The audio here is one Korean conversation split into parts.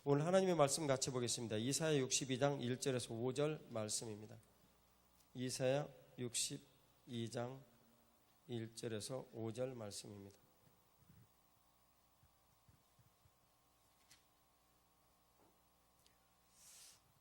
오늘 하나님의 말씀 같이 보겠습니다. 이사야 62장 1절에서 5절 말씀입니다. 이사야 62장 1절에서 5절 말씀입니다.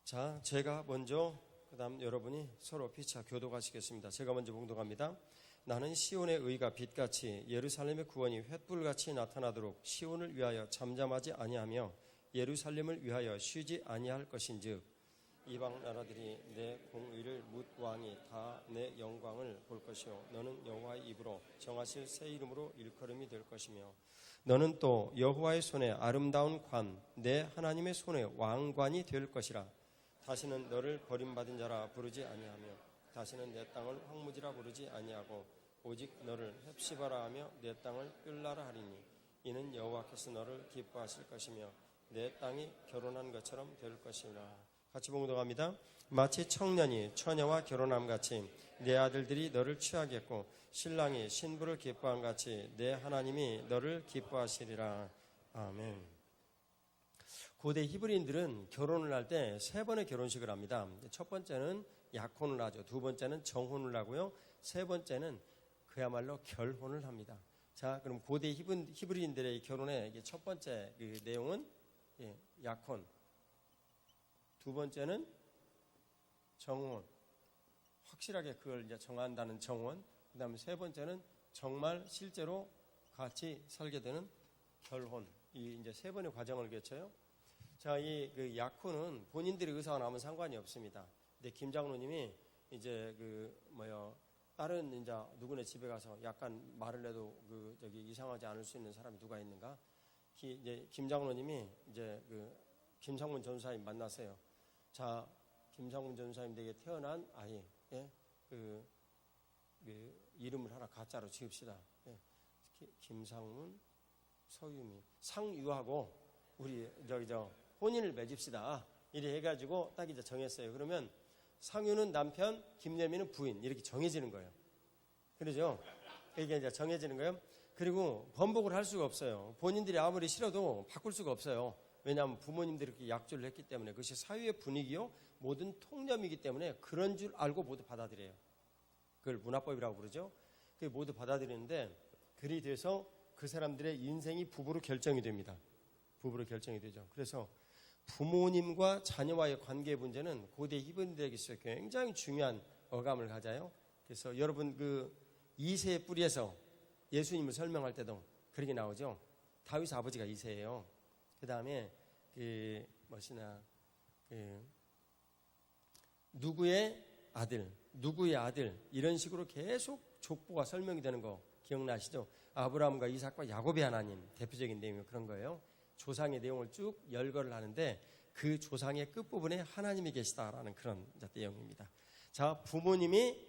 자, 제가 먼저 그 다음 여러분이 서로 피차 교독하시겠습니다. 제가 먼저 봉독합니다. 나는 시온의 의가 빛같이 예루살렘의 구원이 횃불같이 나타나도록 시온을 위하여 잠잠하지 아니하며 예루살렘을 위하여 쉬지 아니할 것인즉 이방 나라들이 내 공의를 묻 왕이 다 내 영광을 볼 것이요 너는 여호와의 입으로 정하실 새 이름으로 일컬음이 될 것이며 너는 또 여호와의 손에 아름다운 관 내 하나님의 손에 왕관이 될 것이라. 다시는 너를 버림받은 자라 부르지 아니하며 다시는 내 땅을 황무지라 부르지 아니하고 오직 너를 헵시바라 하며 내 땅을 삘라라 하리니 이는 여호와께서 너를 기뻐하실 것이며 내 땅이 결혼한 것처럼 될 것이라. 같이 봉독합니다. 마치 청년이 처녀와 결혼함 같이 내 아들들이 너를 취하겠고 신랑이 신부를 기뻐함 같이 내 하나님이 너를 기뻐하시리라. 아멘. 고대 히브리인들은 결혼을 할 때 세 번의 결혼식을 합니다. 첫 번째는 약혼을 하죠. 두 번째는 정혼을 하고요. 세 번째는 그야말로 결혼을 합니다. 자, 그럼 고대 히브리인들의 결혼의 첫 번째 그 내용은 약혼, 두 번째는 정혼, 확실하게 그걸 이제 정한다는 정혼, 그 다음에 세 번째는 정말 실제로 같이 살게 되는 결혼. 이 이제 세 번의 과정을 거쳐요. 자, 이 그 약혼은 본인들의 의사가 나오면 상관이 없습니다. 근데 김 장로님이 이제 다른 이제 누구네 집에 가서 약간 말을 해도 이상하지 않을 수 있는 사람이 누가 있는가? 이제 김 장로님이 이제 김상문 전사님 만났어요. 자, 김상문 전사님에게 태어난 아이, 이름을 하나 가짜로 지읍시다. 김상문, 서유미, 상유하고 우리 혼인을 맺읍시다. 이래 해가지고 딱 이제 정했어요. 그러면 상유는 남편, 김여미는 부인 이렇게 정해지는 거예요. 그러죠? 이게 이제 정해지는 거예요. 그리고 번복을 할 수가 없어요. 본인들이 아무리 싫어도 바꿀 수가 없어요. 왜냐하면 부모님들이 이렇게 약조를 했기 때문에 그것이 사회의 분위기요 모든 통념이기 때문에 그런 줄 알고 모두 받아들여요. 그걸 문화법이라고 부르죠. 그게 모두 받아들이는데 그리 돼서 그 사람들의 인생이 부부로 결정이 됩니다. 부부로 결정이 되죠. 그래서 부모님과 자녀와의 관계 문제는 고대 히브리인들에게 있어서 굉장히 중요한 어감을 가져요. 그래서 여러분 이세의 뿌리에서 예수님을 설명할 때도 그렇게 나오죠. 다윗 아버지가 이세예요. 그 다음에 누구의 아들 이런 식으로 계속 족보가 설명이 되는 거 기억나시죠? 아브라함과 이삭과 야곱의 하나님 대표적인 내용이 그런 거예요. 조상의 내용을 쭉 열거를 하는데 그 조상의 끝부분에 하나님이 계시다라는 그런 내용입니다. 자, 부모님이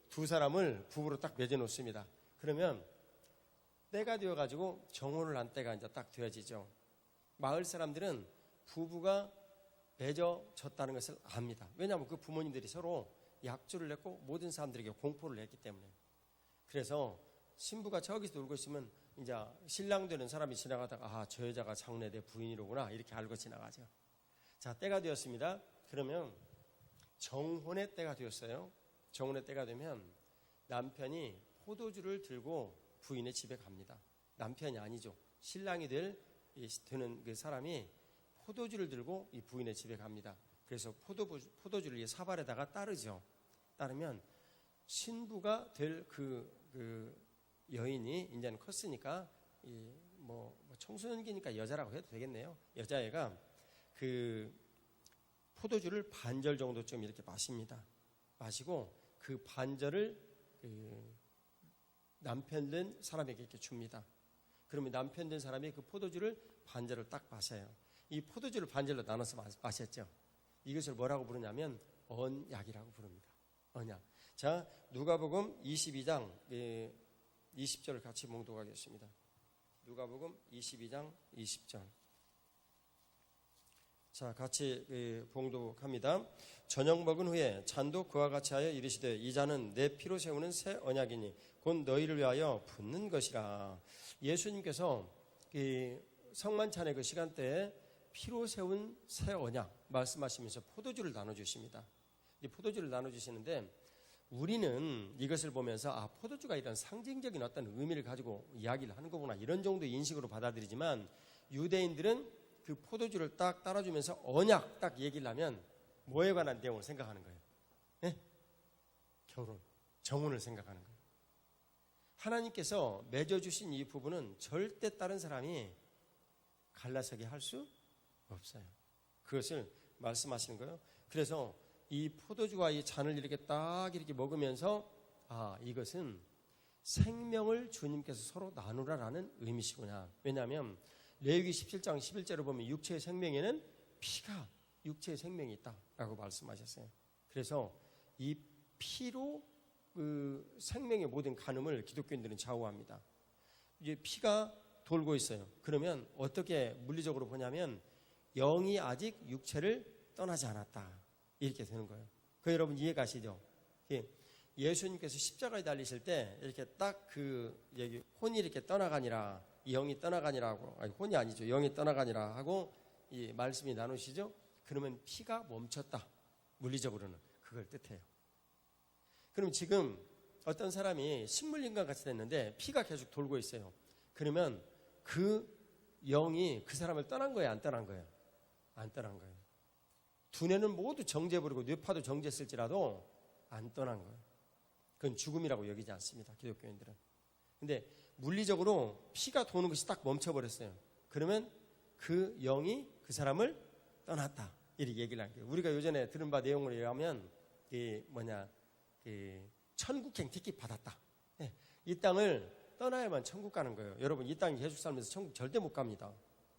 두 사람을 부부로 딱 맺어놓습니다. 그러면 때가 되어가지고 정혼을 한 때가 이제 딱 되어지죠. 마을 사람들은 부부가 맺어졌다는 것을 압니다. 왜냐하면 그 부모님들이 서로 약조를 했고 모든 사람들에게 공포를 했기 때문에. 그래서 신부가 저기서 놀고 있으면 이제 신랑 되는 사람이 지나가다가 저 여자가 장래 내 부인이로구나 이렇게 알고 지나가죠. 자, 때가 되었습니다. 그러면 정혼의 때가 되었어요. 정혼의 때가 되면 남편이 포도주를 들고 부인의 집에 갑니다. 남편이 아니죠. 신랑이 되는 그 사람이 포도주를 들고 이 부인의 집에 갑니다. 그래서 포도주를 사발에다가 따르죠. 따르면 신부가 될 그 여인이 이제는 컸으니까 청소년기니까 여자라고 해도 되겠네요. 여자애가 그 포도주를 반절 정도 좀 이렇게 마십니다. 마시고 그 반절을 남편 된 사람에게 이렇게 줍니다. 그러면 남편 된 사람이 그 포도주를 반절을 딱 마셔요. 이 포도주를 반절로 나눠서 마셨죠. 이것을 뭐라고 부르냐면 언약이라고 부릅니다. 언약. 자, 누가복음 22장 20절을 같이 봉독하겠습니다. 누가복음 22장 20절. 자, 같이 봉독합니다. 저녁 먹은 후에 잔도 그와 같이 하여 이르시되 이 잔은 내 피로 세우는 새 언약이니 곧 너희를 위하여 붓는 것이라. 예수님께서 성만찬의 그 시간대에 피로 세운 새 언약 말씀하시면서 포도주를 나눠주십니다. 이 포도주를 나눠주시는데 우리는 이것을 보면서 포도주가 이런 상징적인 어떤 의미를 가지고 이야기를 하는 거구나 이런 정도의 인식으로 받아들이지만 유대인들은 그 포도주를 딱 따라주면서 언약 딱 얘기를 하면 뭐에 관한 내용을 생각하는 거예요? 네? 결혼, 정혼을 생각하는 거예요. 하나님께서 맺어주신 이 부분은 절대 다른 사람이 갈라서게 할 수 없어요. 그것을 말씀하시는 거예요. 그래서 이 포도주와 이 잔을 이렇게 먹으면서 이것은 생명을 주님께서 서로 나누라라는 의미시구나. 왜냐하면 레위기 17장 11절을 보면 육체의 생명에는 피가 육체의 생명이 있다라고 말씀하셨어요. 그래서 이 피로 그 생명의 모든 간음을 기독교인들은 좌우합니다. 이제 피가 돌고 있어요. 그러면 어떻게 물리적으로 보냐면 영이 아직 육체를 떠나지 않았다. 이렇게 되는 거예요. 그 여러분 이해가시죠? 예수님께서 십자가에 달리실 때 이렇게 딱 그 얘기 혼이 이렇게 떠나가니라 영이 떠나가니라고 혼이 아니죠. 영이 떠나가니라 하고 이 말씀이 나누시죠. 그러면 피가 멈췄다. 물리적으로는 그걸 뜻해요. 그럼 지금 어떤 사람이 식물인간 같이 됐는데 피가 계속 돌고 있어요. 그러면 그 영이 그 사람을 떠난 거예요? 안 떠난 거예요? 안 떠난 거예요. 두뇌는 모두 정지해버리고 뇌파도 정지했을지라도 안 떠난 거예요. 그건 죽음이라고 여기지 않습니다. 기독교인들은. 근데 물리적으로 피가 도는 것이 딱 멈춰버렸어요. 그러면 그 영이 그 사람을 떠났다. 이렇게 얘기를 할게요. 우리가 요전에 들은 바 내용을 얘기하면 천국행 티켓 받았다. 네. 이 땅을 떠나야만 천국 가는 거예요. 여러분 이 땅에 계속 살면서 천국 절대 못 갑니다.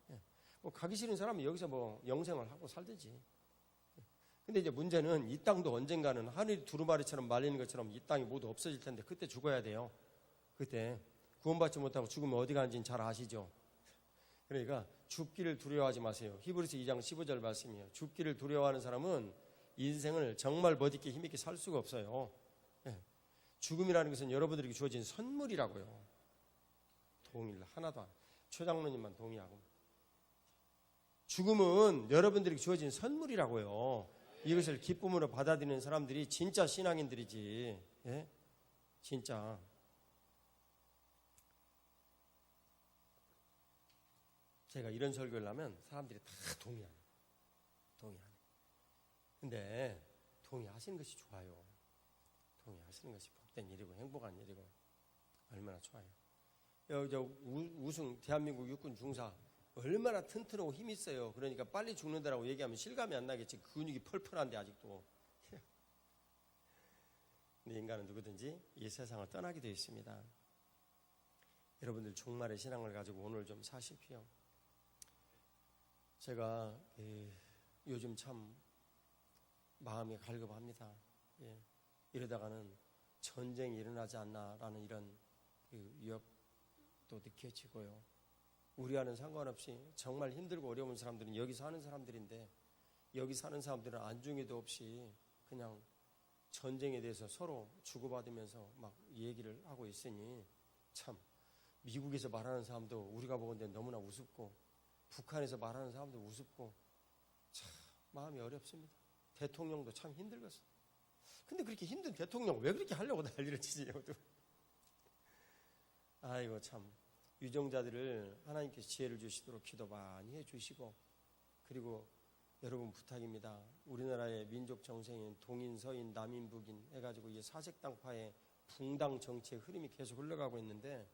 네. 뭐 가기 싫은 사람은 여기서 뭐 영생을 하고 살든지. 근데 이제 문제는 이 땅도 언젠가는 하늘이 두루마리처럼 말리는 것처럼 이 땅이 모두 없어질 텐데 그때 죽어야 돼요. 그때 구원받지 못하고 죽으면 어디 가는지는 잘 아시죠? 그러니까 죽기를 두려워하지 마세요. 히브리서 2장 15절 말씀이에요. 죽기를 두려워하는 사람은 인생을 정말 멋있게 힘있게 살 수가 없어요. 네. 죽음이라는 것은 여러분들에게 주어진 선물이라고요. 동일 하나도 안. 최 장로님만 동의하고. 죽음은 여러분들에게 주어진 선물이라고요. 이것을 기쁨으로 받아들이는 사람들이 진짜 신앙인들이지. 예? 진짜. 제가 이런 설교를 하면 사람들이 다 동의하네. 근데 동의하시는 것이 좋아요. 동의하시는 것이 복된 일이고 행복한 일이고 얼마나 좋아요. 여기 우승 대한민국 육군 중사 얼마나 튼튼하고 힘 있어요. 그러니까 빨리 죽는다라고 얘기하면 실감이 안 나겠지. 근육이 펄펄한데 아직도. 근데 인간은 누구든지 이 세상을 떠나게 되어 있습니다. 여러분들 종말의 신앙을 가지고 오늘 좀 사십시오. 제가 요즘 참 마음이 갈급합니다. 이러다가는 전쟁이 일어나지 않나라는 이런 위협도 느껴지고요. 우리와는 상관없이 정말 힘들고 어려운 사람들은 여기 사는 사람들인데 여기 사는 사람들은 안중에도 없이 그냥 전쟁에 대해서 서로 주고받으면서 막 얘기를 하고 있으니 참 미국에서 말하는 사람도 우리가 보건대 너무나 우습고 북한에서 말하는 사람도 우습고 참 마음이 어렵습니다. 대통령도 참 힘들겠어. 근데 그렇게 힘든 대통령 왜 그렇게 하려고 난리를 치지? 아이고 참 유정자들을 하나님께서 지혜를 주시도록 기도 많이 해주시고 그리고 여러분 부탁입니다. 우리나라의 민족 정세인 동인, 서인, 남인, 북인 해가지고 이 사색당파의 붕당 정치의 흐름이 계속 흘러가고 있는데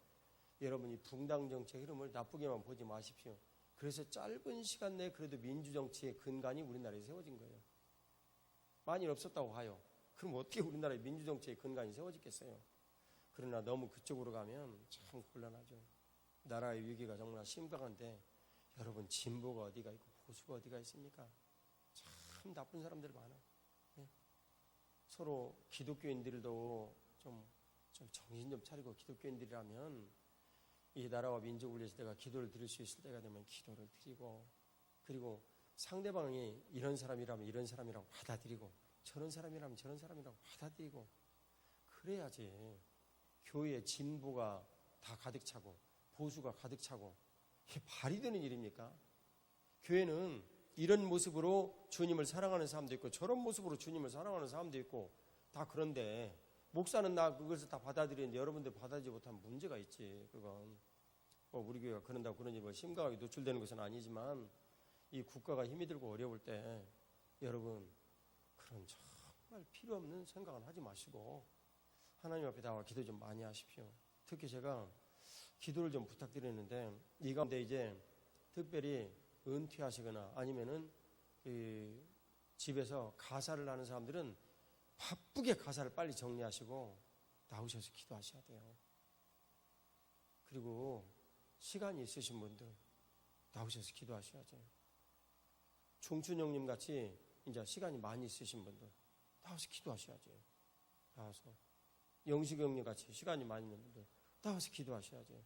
여러분 이 붕당 정치의 흐름을 나쁘게만 보지 마십시오. 그래서 짧은 시간 내에 그래도 민주정치의 근간이 우리나라에 세워진 거예요. 많이 없었다고 하요. 그럼 어떻게 우리나라의 민주정치의 근간이 세워지겠어요? 그러나 너무 그쪽으로 가면 참 곤란하죠. 나라의 위기가 정말 심각한데 여러분 진보가 어디가 있고 보수가 어디가 있습니까? 참 나쁜 사람들 많아요. 네? 서로 기독교인들도 좀 정신 좀 차리고 기독교인들이라면 이 나라와 민족을 위해서 내가 기도를 드릴 수 있을 때가 되면 기도를 드리고 그리고 상대방이 이런 사람이라면 이런 사람이라고 받아들이고 저런 사람이라면 저런 사람이라고 받아들이고 그래야지 교회에 진보가 다 가득 차고 보수가 가득 차고 이게 말이 되는 일입니까? 교회는 이런 모습으로 주님을 사랑하는 사람도 있고 저런 모습으로 주님을 사랑하는 사람도 있고 다 그런데 목사는 나 그것을 다 받아들이는데 여러분들 받아들이지 못하면 문제가 있지. 그건 우리 교회가 그런다고 그러니 심각하게 노출되는 것은 아니지만 이 국가가 힘이 들고 어려울 때 여러분 그런 정말 필요 없는 생각은 하지 마시고 하나님 앞에 나와 기도 좀 많이 하십시오. 특히 제가 기도를 좀 부탁드리는데 이 가운데 이제 특별히 은퇴하시거나 아니면은 그 집에서 가사를 하는 사람들은 바쁘게 가사를 빨리 정리하시고 나오셔서 기도하셔야 돼요. 그리고 시간이 있으신 분들 나오셔서 기도하셔야죠. 종춘형님 같이 이제 시간이 많이 있으신 분들 나와서 기도하셔야죠. 나와서 영식형님 같이 시간이 많이 있는 분들 나와서 기도하셔야죠.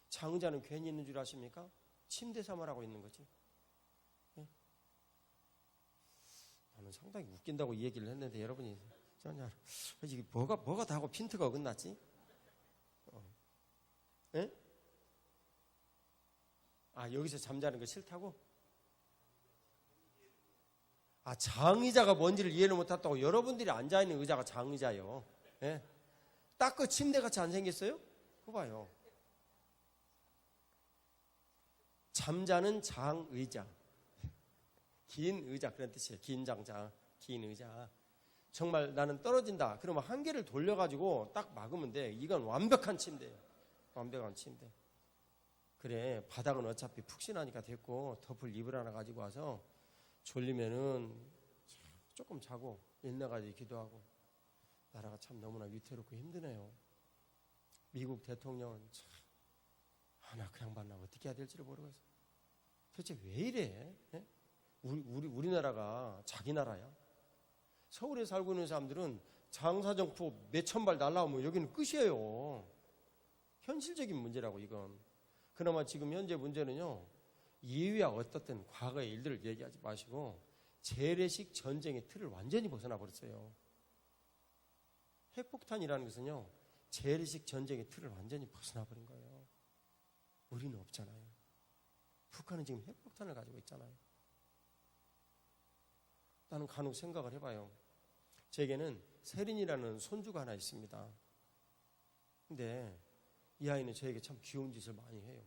장자는 괜히 있는 줄 아십니까? 침대 삼으라고 있는 거지. 네? 나는 상당히 웃긴다고 이 얘기를 했는데 여러분이 전혀 이게 뭐가 다 하고 핀트가 어긋났지? 네? 여기서 잠자는 거 싫다고? 장의자가 뭔지를 이해를 못했다고. 여러분들이 앉아있는 의자가 장의자예요. 네? 딱 그 침대같이 안 생겼어요? 그거 봐요. 잠자는 장의자. 긴 의자 그런 뜻이에요. 긴 장자, 긴 의자. 정말 나는 떨어진다. 그러면 한 개를 돌려가지고 딱 막으면 돼. 이건 완벽한 침대예요. 완벽한 침대. 그래 바닥은 어차피 푹신하니까 됐고 덮을 이불 하나 가지고 와서 졸리면은 조금 자고 일나가지 기도하고. 나라가 참 너무나 위태롭고 힘드네요. 미국 대통령은 참 나 그 양반 나 어떻게 해야 될지를 모르겠어. 도대체 왜 이래? 예? 우리나라가 자기 나라야. 서울에 살고 있는 사람들은 장사정포 몇천 발 날라오면 여기는 끝이에요. 현실적인 문제라고 이건. 그나마 지금 현재 문제는요. 이유야 어떻든 과거의 일들을 얘기하지 마시고 재래식 전쟁의 틀을 완전히 벗어나 버렸어요. 핵폭탄이라는 것은요. 재래식 전쟁의 틀을 완전히 벗어나 버린 거예요. 우리는 없잖아요. 북한은 지금 핵폭탄을 가지고 있잖아요. 나는 간혹 생각을 해봐요. 제게는 세린이라는 손주가 하나 있습니다. 근데 이 아이는 저에게 참 귀여운 짓을 많이 해요.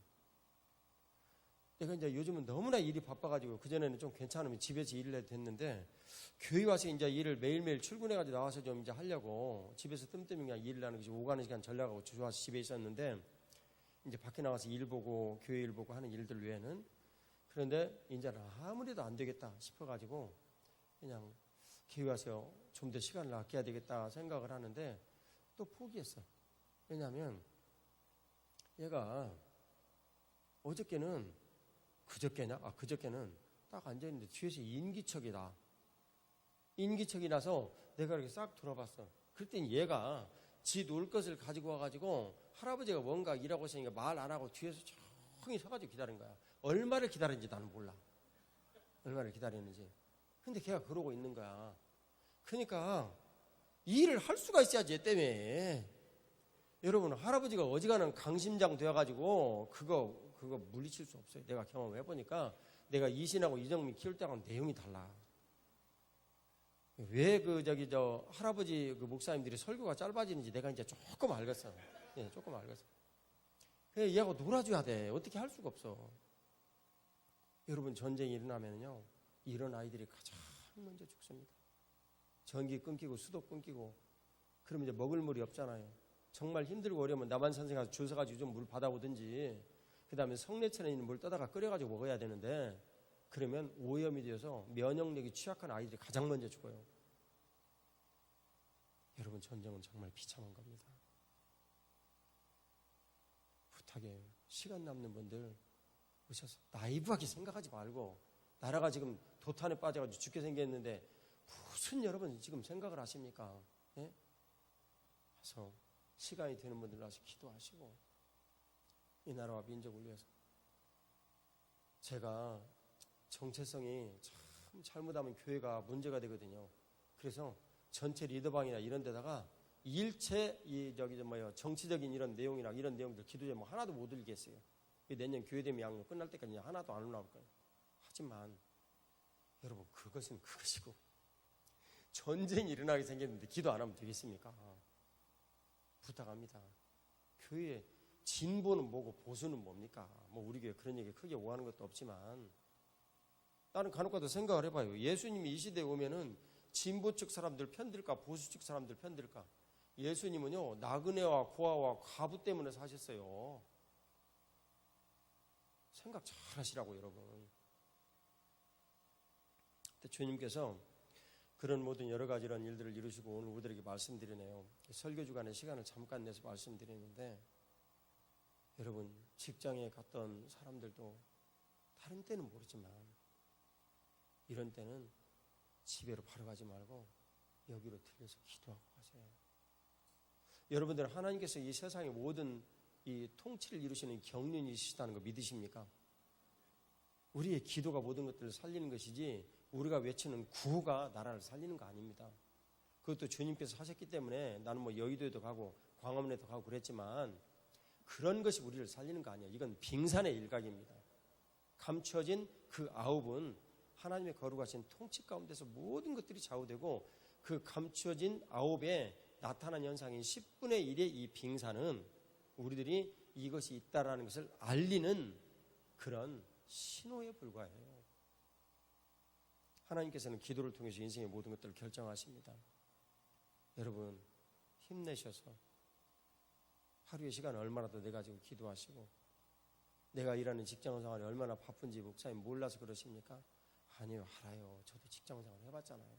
내가 이제 요즘은 너무나 일이 바빠가지고 그전에는 좀 괜찮으면 집에서 일을 해도 됐는데 교회 와서 이제 일을 매일매일 출근해가지고 나와서 좀 이제 하려고 집에서 뜸뜸이 그냥 일을 하는 것이 오가는 시간 전략하고 좋아서 집에 있었는데 이제 밖에 나가서 일 보고 교회 일 보고 하는 일들 외에는 그런데 이제는 아무래도 안 되겠다 싶어가지고 그냥 교회 와서 좀 더 시간을 아껴야 되겠다 생각을 하는데 또 포기했어. 왜냐하면 얘가 어저께는 그저께는 딱 앉아있는데 뒤에서 인기척이다. 인기척이 나서 내가 이렇게 싹 돌아봤어. 그랬더니 얘가 지 놀 것을 가지고 와가지고 할아버지가 뭔가 일하고 있으니까 말 안 하고 뒤에서 조용히 서가지고 기다린 거야. 얼마를 기다렸는지 나는 몰라. 얼마를 기다렸는지. 근데 걔가 그러고 있는 거야. 그러니까 일을 할 수가 있어야지 얘 때문에. 여러분 할아버지가 어지간한 강심장 되어가지고 그거 물리칠 수 없어요. 내가 경험해보니까 내가 이신하고 이정민 키울 때랑 내용이 달라. 왜 할아버지 그 목사님들이 설교가 짧아지는지 내가 이제 조금 알겠어. 예, 조금 알겠어. 그래, 얘하고 놀아줘야 돼. 어떻게 할 수가 없어. 여러분 전쟁이 일어나면요. 이런 아이들이 가장 먼저 죽습니다. 전기 끊기고 수도 끊기고 그러면 이제 먹을 물이 없잖아요. 정말 힘들고 어려우면 남한산성 가서 줄 서가지고 좀 물 받아오든지 그 다음에 성내천에 있는 물 떠다가 끓여가지고 먹어야 되는데 그러면 오염이 되어서 면역력이 취약한 아이들이 가장 먼저 죽어요. 여러분 전쟁은 정말 비참한 겁니다. 부탁이에요. 시간 남는 분들 오셔서 나이브하게 생각하지 말고 나라가 지금 도탄에 빠져가지고 죽게 생겼는데 무슨 여러분 지금 생각을 하십니까? 예? 그래서 시간이 되는 분들 와서 기도하시고 이 나라와 민족을 위해서. 제가 정체성이 참 잘못하면 교회가 문제가 되거든요. 그래서 전체 리더방이나 이런 데다가 일체 정치적인 이런 내용이나 이런 내용들 기도 제목 하나도 못 읽겠어요. 내년 교회대미 양육 끝날 때까지 하나도 안 올라올 거예요. 하지만 여러분, 그것은 그것이고 전쟁이 일어나게 생겼는데 기도 안 하면 되겠습니까? 부탁합니다. 교회 진보는 뭐고 보수는 뭡니까? 뭐 우리 교회 그런 얘기 크게 오하는 것도 없지만, 나는 간혹가다 생각을 해봐요. 예수님이 이 시대에 오면은 진보 측 사람들 편들까 보수 측 사람들 편들까? 예수님은요, 나그네와 고아와 과부 때문에 사셨어요. 생각 잘 하시라고, 여러분. 근데 주님께서 그런 모든 여러 가지 이런 일들을 이루시고 오늘 우리들에게 말씀드리네요. 설교 주간에 시간을 잠깐 내서 말씀드리는데, 여러분, 직장에 갔던 사람들도 다른 때는 모르지만 이런 때는 집에로 바로 가지 말고 여기로 들려서 기도하고 가세요. 여러분들, 하나님께서 이 세상의 모든 이 통치를 이루시는 경륜이시다는 거 믿으십니까? 우리의 기도가 모든 것들을 살리는 것이지 우리가 외치는 구호가 나라를 살리는 거 아닙니다. 그것도 주님께서 하셨기 때문에 나는 뭐 여의도에도 가고 광화문에도 가고 그랬지만 그런 것이 우리를 살리는 거 아니에요. 이건 빙산의 일각입니다. 감춰진 그 아홉은 하나님의 거룩하신 통치 가운데서 모든 것들이 좌우되고, 그 감춰진 아홉에 나타난 현상인 10분의 1의 이 빙산은 우리들이 이것이 있다라는 것을 알리는 그런 신호에 불과해요. 하나님께서는 기도를 통해서 인생의 모든 것들을 결정하십니다. 여러분, 힘내셔서 하루의 시간을 얼마나 더 내가지고 기도하시고, 내가 일하는 직장생활이 얼마나 바쁜지 목사님 몰라서 그러십니까? 아니요, 알아요. 저도 직장생활 해봤잖아요.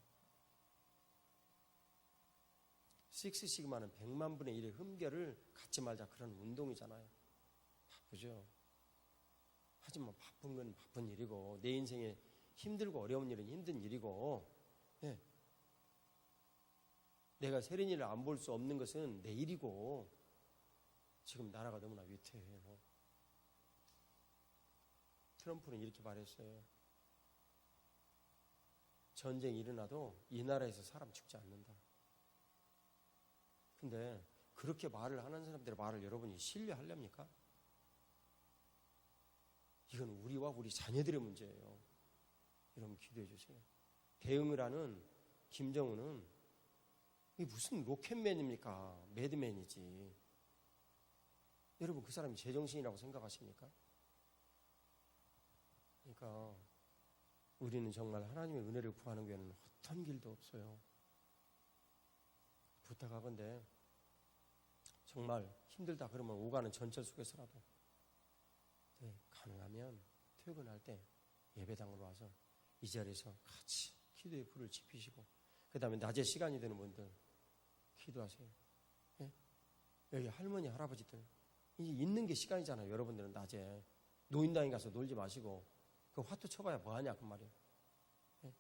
식스 시그마는 100만 분의 1의 흠결을 갖지 말자, 그런 운동이잖아요. 바쁘죠. 하지만 바쁜 건 바쁜 일이고, 내 인생에 힘들고 어려운 일은 힘든 일이고, 예. 내가 세린이를 안 볼 수 없는 것은 내 일이고, 지금 나라가 너무나 위태해요. 트럼프는 이렇게 말했어요. 전쟁이 일어나도 이 나라에서 사람 죽지 않는다. 근데 그렇게 말을 하는 사람들의 말을 여러분이 신뢰하렵니까? 이건 우리와 우리 자녀들의 문제예요. 여러분, 기도해 주세요. 대응을 하는 김정은은 이게 무슨 로켓맨입니까? 매드맨이지. 여러분, 그 사람이 제정신이라고 생각하십니까? 그러니까 우리는 정말 하나님의 은혜를 구하는 외에는 어떤 길도 없어요. 부탁하건대 정말 힘들다 그러면 오가는 전철 속에서라도, 네, 가능하면 퇴근할 때 예배당으로 와서 이 자리에서 같이 기도의 불을 지피시고, 그 다음에 낮에 시간이 되는 분들 기도하세요. 네? 여기 할머니 할아버지들 이제 있는 게 시간이잖아요. 여러분들은 낮에 노인당에 가서 놀지 마시고 그 화투 쳐봐야 뭐하냐 그 말이에요. 네?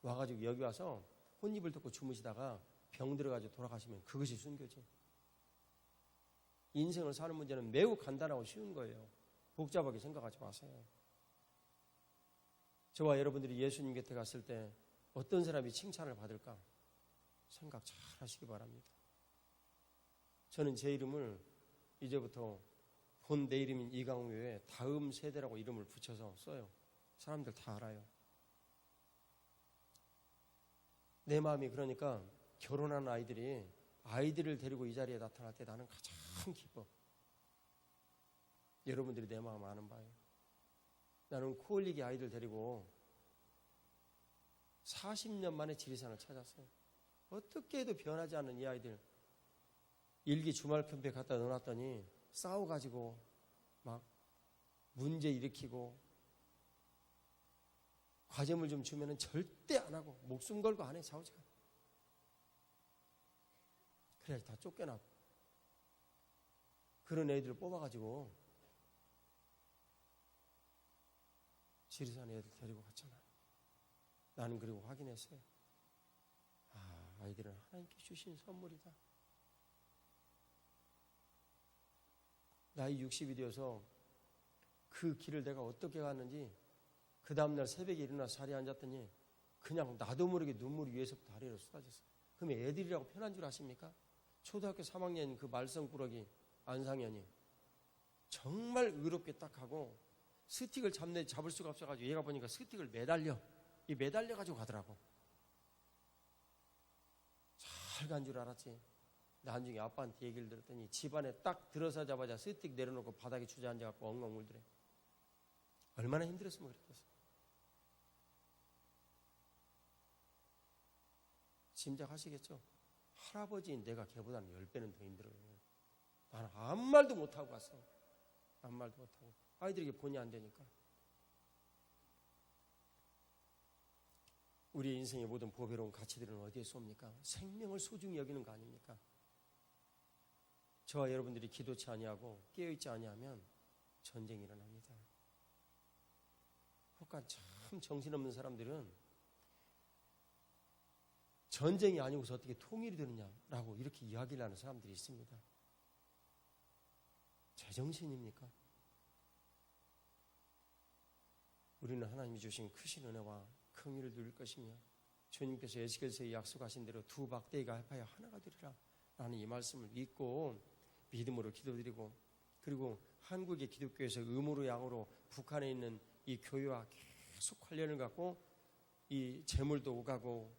와가지고 여기 와서 혼입을 듣고 주무시다가 병 들어가지고 돌아가시면 그것이 순교지. 인생을 사는 문제는 매우 간단하고 쉬운 거예요. 복잡하게 생각하지 마세요. 저와 여러분들이 예수님 곁에 갔을 때 어떤 사람이 칭찬을 받을까 생각 잘 하시기 바랍니다. 저는 제 이름을 이제부터 본 내 이름인 이강우 외에 다음 세대라고 이름을 붙여서 써요. 사람들 다 알아요. 내 마음이 그러니까 결혼한 아이들을 데리고 이 자리에 나타날 때 나는 가장 기뻐. 여러분들이 내 마음 아는 바예요. 나는 코올리기 아이들 데리고 40년 만에 지리산을 찾았어요. 어떻게 해도 변하지 않는 이 아이들 일기 주말 캠프에 갖다 넣어놨더니 싸워가지고 막 문제 일으키고 과제물 좀 주면은 절대 안 하고 목숨 걸고 안 해. 좌우지간. 그래야지 다 쫓겨나고. 그런 애들을 뽑아가지고 지리산 애들 데리고 갔잖아요. 나는 그리고 확인했어요. 아, 아이들은 하나님께 주신 선물이다. 나이 60이 되어서 그 길을 내가 어떻게 갔는지 그 다음날 새벽에 일어나서 자리에 앉았더니 그냥 나도 모르게 눈물이 위에서부터 아래로 쏟아졌어요. 그럼 애들이라고 편한 줄 아십니까? 초등학교 3학년 그 말썽꾸러기 안상현이 정말 의롭게 딱 하고 스틱을 잡을 수가 없어가지고 얘가 보니까 스틱을 매달려가지고 가더라고. 잘 간 줄 알았지. 나중에 아빠한테 얘기를 들었더니 집안에 딱 들어서자마자 스틱 내려놓고 바닥에 주저앉아갖고 엉엉 울더래. 얼마나 힘들었으면 그랬겠어. 짐작하시겠죠? 할아버지인 내가 걔보다는 10배는 더 힘들어요. 나는 아무 말도 못하고 갔어. 아무 말도 못하고. 아이들에게 본의 안 되니까. 우리 인생의 모든 보배로운 가치들은 어디에 쏩니까? 생명을 소중히 여기는 거 아닙니까? 저와 여러분들이 기도치 아니하고 깨어있지 아니하면 전쟁이 일어납니다. 그러니까 참 정신없는 사람들은 전쟁이 아니고서 어떻게 통일이 되느냐라고 이렇게 이야기를 하는 사람들이 있습니다. 제정신입니까? 우리는 하나님이 주신 크신 은혜와 긍휼을 누릴 것이며 주님께서 에스겔서에 약속하신 대로 두 박대기가 합하여 하나가 되리라 라는 이 말씀을 믿고 믿음으로 기도드리고, 그리고 한국의 기독교에서 음으로 양으로 북한에 있는 이 교회와 계속 관련을 갖고 이 재물도 오가고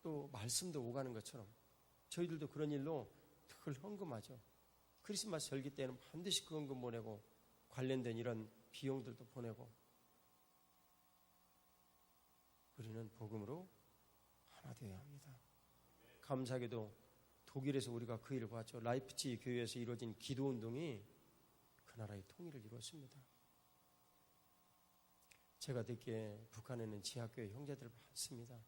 또 말씀도 오가는 것처럼 저희들도 그런 일로 늘 헌금하죠. 크리스마스 절기 때는 반드시 그 헌금 보내고 관련된 이런 비용들도 보내고, 우리는 복음으로 하나 되어야 합니다. 감사하게도 독일에서 우리가 그 일을 봤죠. 라이프치히 교회에서 이루어진 기도운동이 그 나라의 통일을 이루었습니다. 제가 듣기에 북한에는 지하교회 형제들 많습니다.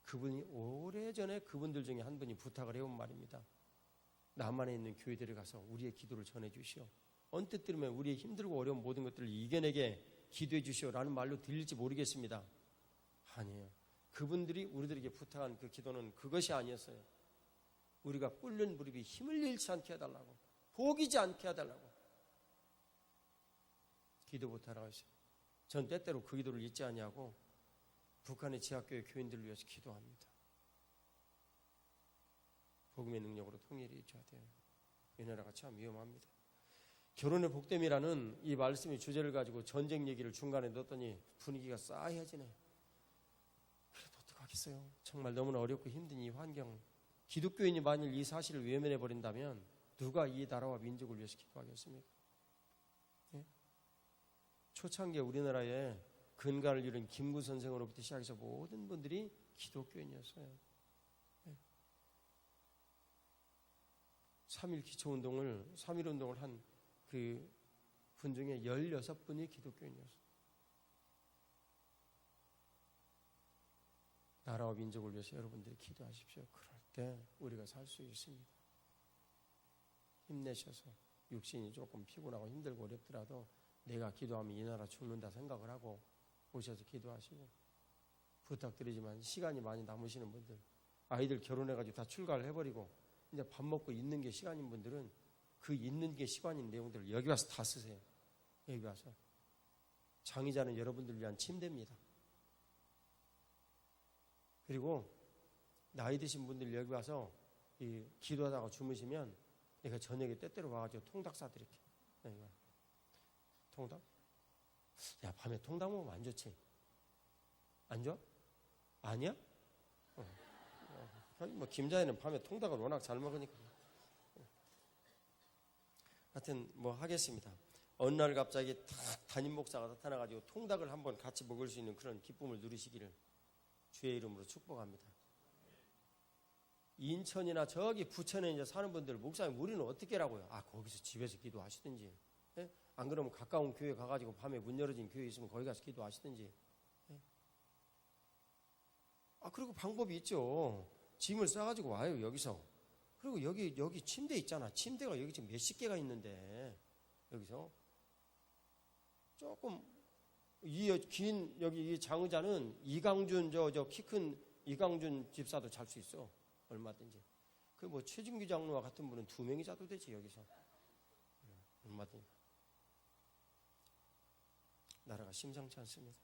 그분이 오래전에 그분들 중에 한 분이 부탁을 해온 말입니다. 남한에 있는 교회들에 가서 우리의 기도를 전해 주시오. 언뜻 들으면 우리의 힘들고 어려운 모든 것들을 이겨내게 기도해 주시오라는 말로 들릴지 모르겠습니다. 아니에요. 그분들이 우리들에게 부탁한 그 기도는 그것이 아니었어요. 우리가 끓는 무릎이 힘을 잃지 않게 해달라고, 포기지 않게 해달라고 기도 부탁하라고 했어요. 전 때때로 그 기도를 잊지 아니하고 북한의 지하교회 교인들을 위해서 기도합니다. 복음의 능력으로 통일이 있어야 돼요. 이 나라가 참 위험합니다. 결혼의 복됨이라는 이 말씀의 주제를 가지고 전쟁 얘기를 중간에 넣었더니 분위기가 싸해지네. 그래도 어떡하겠어요. 정말 너무나 어렵고 힘든 이 환경, 기독교인이 만일 이 사실을 외면해 버린다면 누가 이 나라와 민족을 위해서 기도하겠습니까? 예? 초창기에 우리나라에 근간을 이룬 김구 선생으로부터 시작해서 모든 분들이 기독교인이었어요. 예? 3.1 기초운동을, 3.1 운동을 한 그 분 중에 16분이 기독교인이었어요. 나라와 민족을 위해서 여러분들이 기도하십시오. 그럴 때 우리가 살 수 있습니다. 힘내셔서 육신이 조금 피곤하고 힘들고 어렵더라도 내가 기도하면 이 나라 죽는다 생각을 하고 오셔서 기도하시고, 부탁드리지만 시간이 많이 남으시는 분들, 아이들 결혼해가지고 다 출가를 해버리고 이제 밥 먹고 있는 게 시간인 분들은 그 있는 게 시간인 내용들을 여기 와서 다 쓰세요. 여기 와서. 장의자는 여러분들을 위한 침대입니다. 그리고 나이 드신 분들 여기 와서 이 기도하다가 주무시면 내가 저녁에 때때로 와가지고 통닭 싸드릴게. 통닭? 야, 밤에 통닭 먹으면 안 좋지? 안 좋아? 아니야? 뭐 김자희는 밤에 통닭을 워낙 잘 먹으니까. 하여튼 뭐 하겠습니다. 어느 날 갑자기 탁 담임 목사가 나타나가지고 통닭을 한번 같이 먹을 수 있는 그런 기쁨을 누리시기를 주의 이름으로 축복합니다. 인천이나 저기 부천에 이제 사는 분들, 목사님 우리는 어떻게 하라고요? 아, 거기서 집에서 기도하시든지. 예? 안 그러면 가까운 교회 가가지고 밤에 문 열어진 교회 있으면 거기 가서 기도하시든지. 예? 아, 그리고 방법이 있죠. 짐을 싸가지고 와요, 여기서. 그리고 여기 침대 있잖아. 침대가 여기 지금 몇십 개가 있는데, 여기서. 조금, 여기 이 장의자는 이강준, 저 키 큰 이강준 집사도 잘 수 있어. 얼마든지. 그 뭐 최진규 장로와 같은 분은 2명이 자도 되지, 여기서. 얼마든지. 나라가 심상치 않습니다.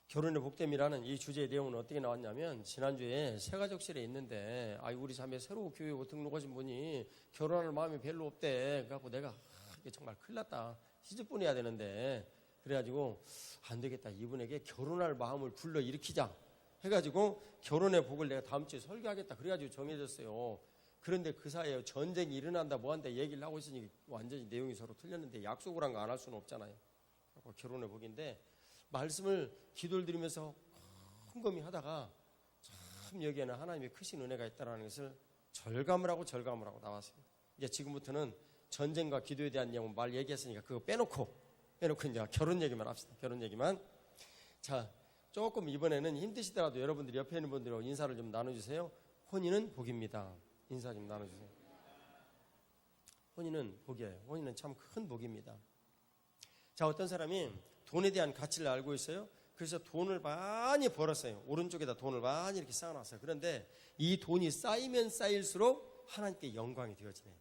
결혼의 복됨이라는 이 주제의 내용은 어떻게 나왔냐면, 지난주에 새가족실에 있는데 우리 자매 새로 교회 등록하신 분이 결혼할 마음이 별로 없대. 그래갖고 내가 이게 정말 큰일 났다 시집 보내야 되는데, 그래가지고 안 되겠다, 이분에게 결혼할 마음을 불러일으키자 해가지고 결혼의 복을 내가 다음 주에 설교하겠다 그래가지고 정해졌어요. 그런데 그 사이에 전쟁이 일어난다 뭐한다 얘기를 하고 있으니 완전히 내용이 서로 틀렸는데 약속을 한 거 안 할 수는 없잖아요. 결혼의 복인데 말씀을 기도를 드리면서 곰곰이 하다가 참 여기에는 하나님의 크신 은혜가 있다는 것을 절감을 하고 나왔어요. 이제 지금부터는 전쟁과 기도에 대한 내용 말 얘기했으니까 그거 빼놓고 이제 결혼 얘기만 합시다. 결혼 얘기만. 자, 조금 이번에는 힘드시더라도 여러분들이 옆에 있는 분들하고 인사를 좀 나눠주세요. 혼인은 복입니다. 인사 좀 나눠주세요. 혼인은 복이에요. 혼인은 참 큰 복입니다. 자, 어떤 사람이 돈에 대한 가치를 알고 있어요. 그래서 돈을 많이 벌었어요. 오른쪽에다 돈을 많이 이렇게 쌓아놨어요. 그런데 이 돈이 쌓이면 쌓일수록 하나님께 영광이 되어지네요.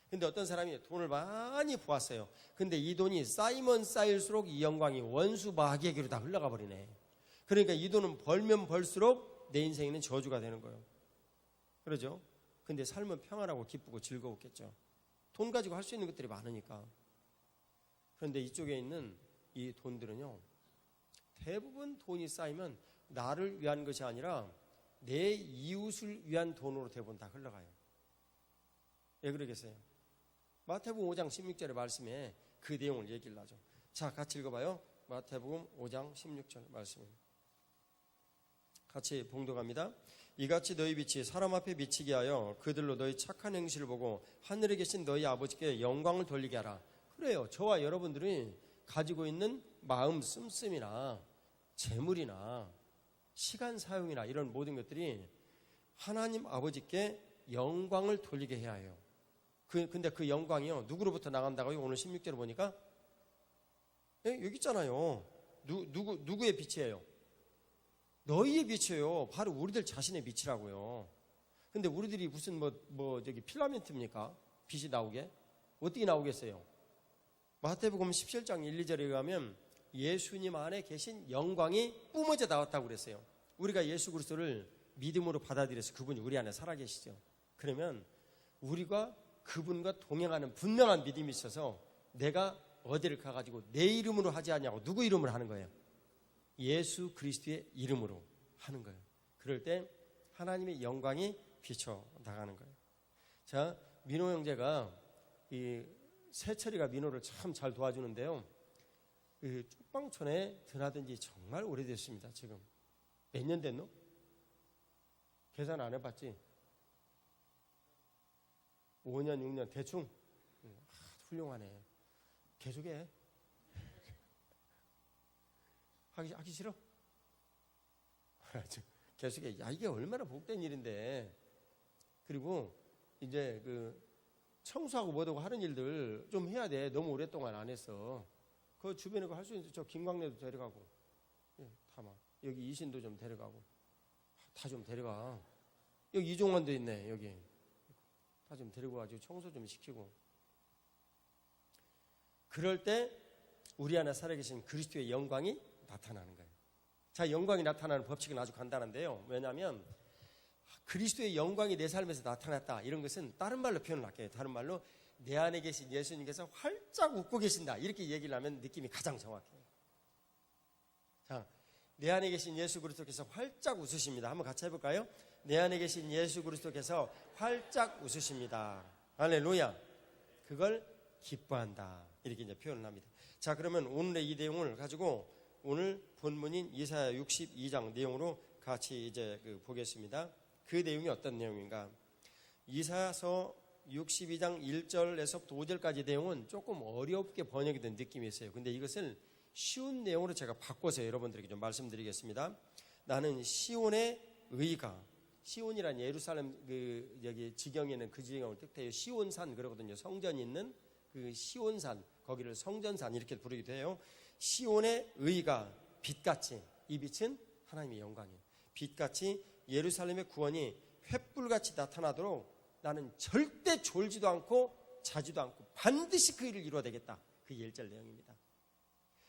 근데 어떤 사람이 돈을 많이 모았어요. 근데 이 돈이 쌓이면 쌓일수록 이 영광이 원수 마귀에게로 다 흘러가 버리네. 그러니까 이 돈은 벌면 벌수록 내 인생에는 저주가 되는 거예요. 그러죠? 근데 삶은 평안하고 기쁘고 즐거웠겠죠. 돈 가지고 할 수 있는 것들이 많으니까. 그런데 이쪽에 있는 이 돈들은요, 대부분 돈이 쌓이면 나를 위한 것이 아니라 내 이웃을 위한 돈으로 대부분 다 흘러가요. 왜 그러겠어요? 마태복음 5장 16절의 말씀에 그 내용을 얘기를 하죠. 자, 같이 읽어봐요. 마태복음 5장 16절 말씀입니다. 같이 봉독합니다. 이같이 너희 빛이 사람 앞에 비치게 하여 그들로 너희 착한 행실을 보고 하늘에 계신 너희 아버지께 영광을 돌리게 하라. 그래요. 저와 여러분들이 가지고 있는 마음 씀씀이나 재물이나 시간 사용이나 이런 모든 것들이 하나님 아버지께 영광을 돌리게 해야 해요. 근데 그 영광이요, 누구로부터 나간다고요? 오늘 16절을 보니까 여기 있잖아요. 누구의 빛이에요? 너희의 빛이에요. 바로 우리들 자신의 빛이라고요. 근데 우리들이 무슨 저기 필라멘트입니까? 빛이 나오게? 어떻게 나오겠어요? 마태복음 17장 1, 2절에 의하면 예수님 안에 계신 영광이 뿜어져 나왔다고 그랬어요. 우리가 예수 그리스도를 믿음으로 받아들여서 그분이 우리 안에 살아계시죠. 그러면 우리가 그분과 동행하는 분명한 믿음이 있어서 내가 어디를 가가지고 내 이름으로 하지 않냐고 누구 이름으로 하는 거예요? 예수 그리스도의 이름으로 하는 거예요. 그럴 때 하나님의 영광이 비쳐 나가는 거예요. 자, 민호 형제가 이 세철이가 민호를 참 잘 도와주는데요. 그 쪽방촌에 드나든 지 정말 오래됐습니다. 지금 몇 년 됐노? 계산 안 해봤지? 5년, 6년 대충? 훌륭하네. 계속해. 하기 싫어? 계속해. 야, 이게 얼마나 복된 일인데. 그리고 이제 그 청소하고 뭐하고 하는 일들 좀 해야 돼. 너무 오랫동안 안 했어. 그 주변에 할 수 있는 저 김광래도 데려가고, 다만 여기 이신도 좀 데려가고, 다 좀 데려가. 여기 이종원도 있네. 여기 다 좀 데리고 가지고 청소 좀 시키고. 그럴 때 우리 안에 살아계신 그리스도의 영광이 나타나는 거예요. 자, 영광이 나타나는 법칙은 아주 간단한데요. 왜냐하면 그리스도의 영광이 내 삶에서 나타났다, 이런 것은 다른 말로 표현을 할게요. 다른 말로 내 안에 계신 예수님께서 활짝 웃고 계신다, 이렇게 얘기를 하면 느낌이 가장 정확해요. 자, 내 안에 계신 예수 그리스도께서 활짝 웃으십니다. 한번 같이 해볼까요? 내 안에 계신 예수 그리스도께서 활짝 웃으십니다. 할렐루야. 그걸 기뻐한다, 이렇게 이제 표현을 합니다. 자, 그러면 오늘의 이 내용을 가지고 오늘 본문인 이사야 62장 내용으로 같이 이제 보겠습니다. 그 내용이 어떤 내용인가? 이사야서 62장 1절에서부터 5절까지 내용은 조금 어렵게 번역이 된 느낌이 있어요. 근데 이것을 쉬운 내용으로 제가 바꿔서 여러분들에게 좀 말씀드리겠습니다. 나는 시온의 의가, 시온이란 예루살렘 여기 지경에 있는 그 지경을 뜻해요. 시온산 그러거든요. 성전이 있는 그 시온산, 거기를 성전산 이렇게 부르기도 해요. 시온의 의가 빛같이, 이 빛은 하나님의 영광이에요. 빛같이 예루살렘의 구원이 횃불같이 나타나도록 나는 절대 졸지도 않고 자지도 않고 반드시 그 일을 이루어야 되겠다. 그게 1절 내용입니다.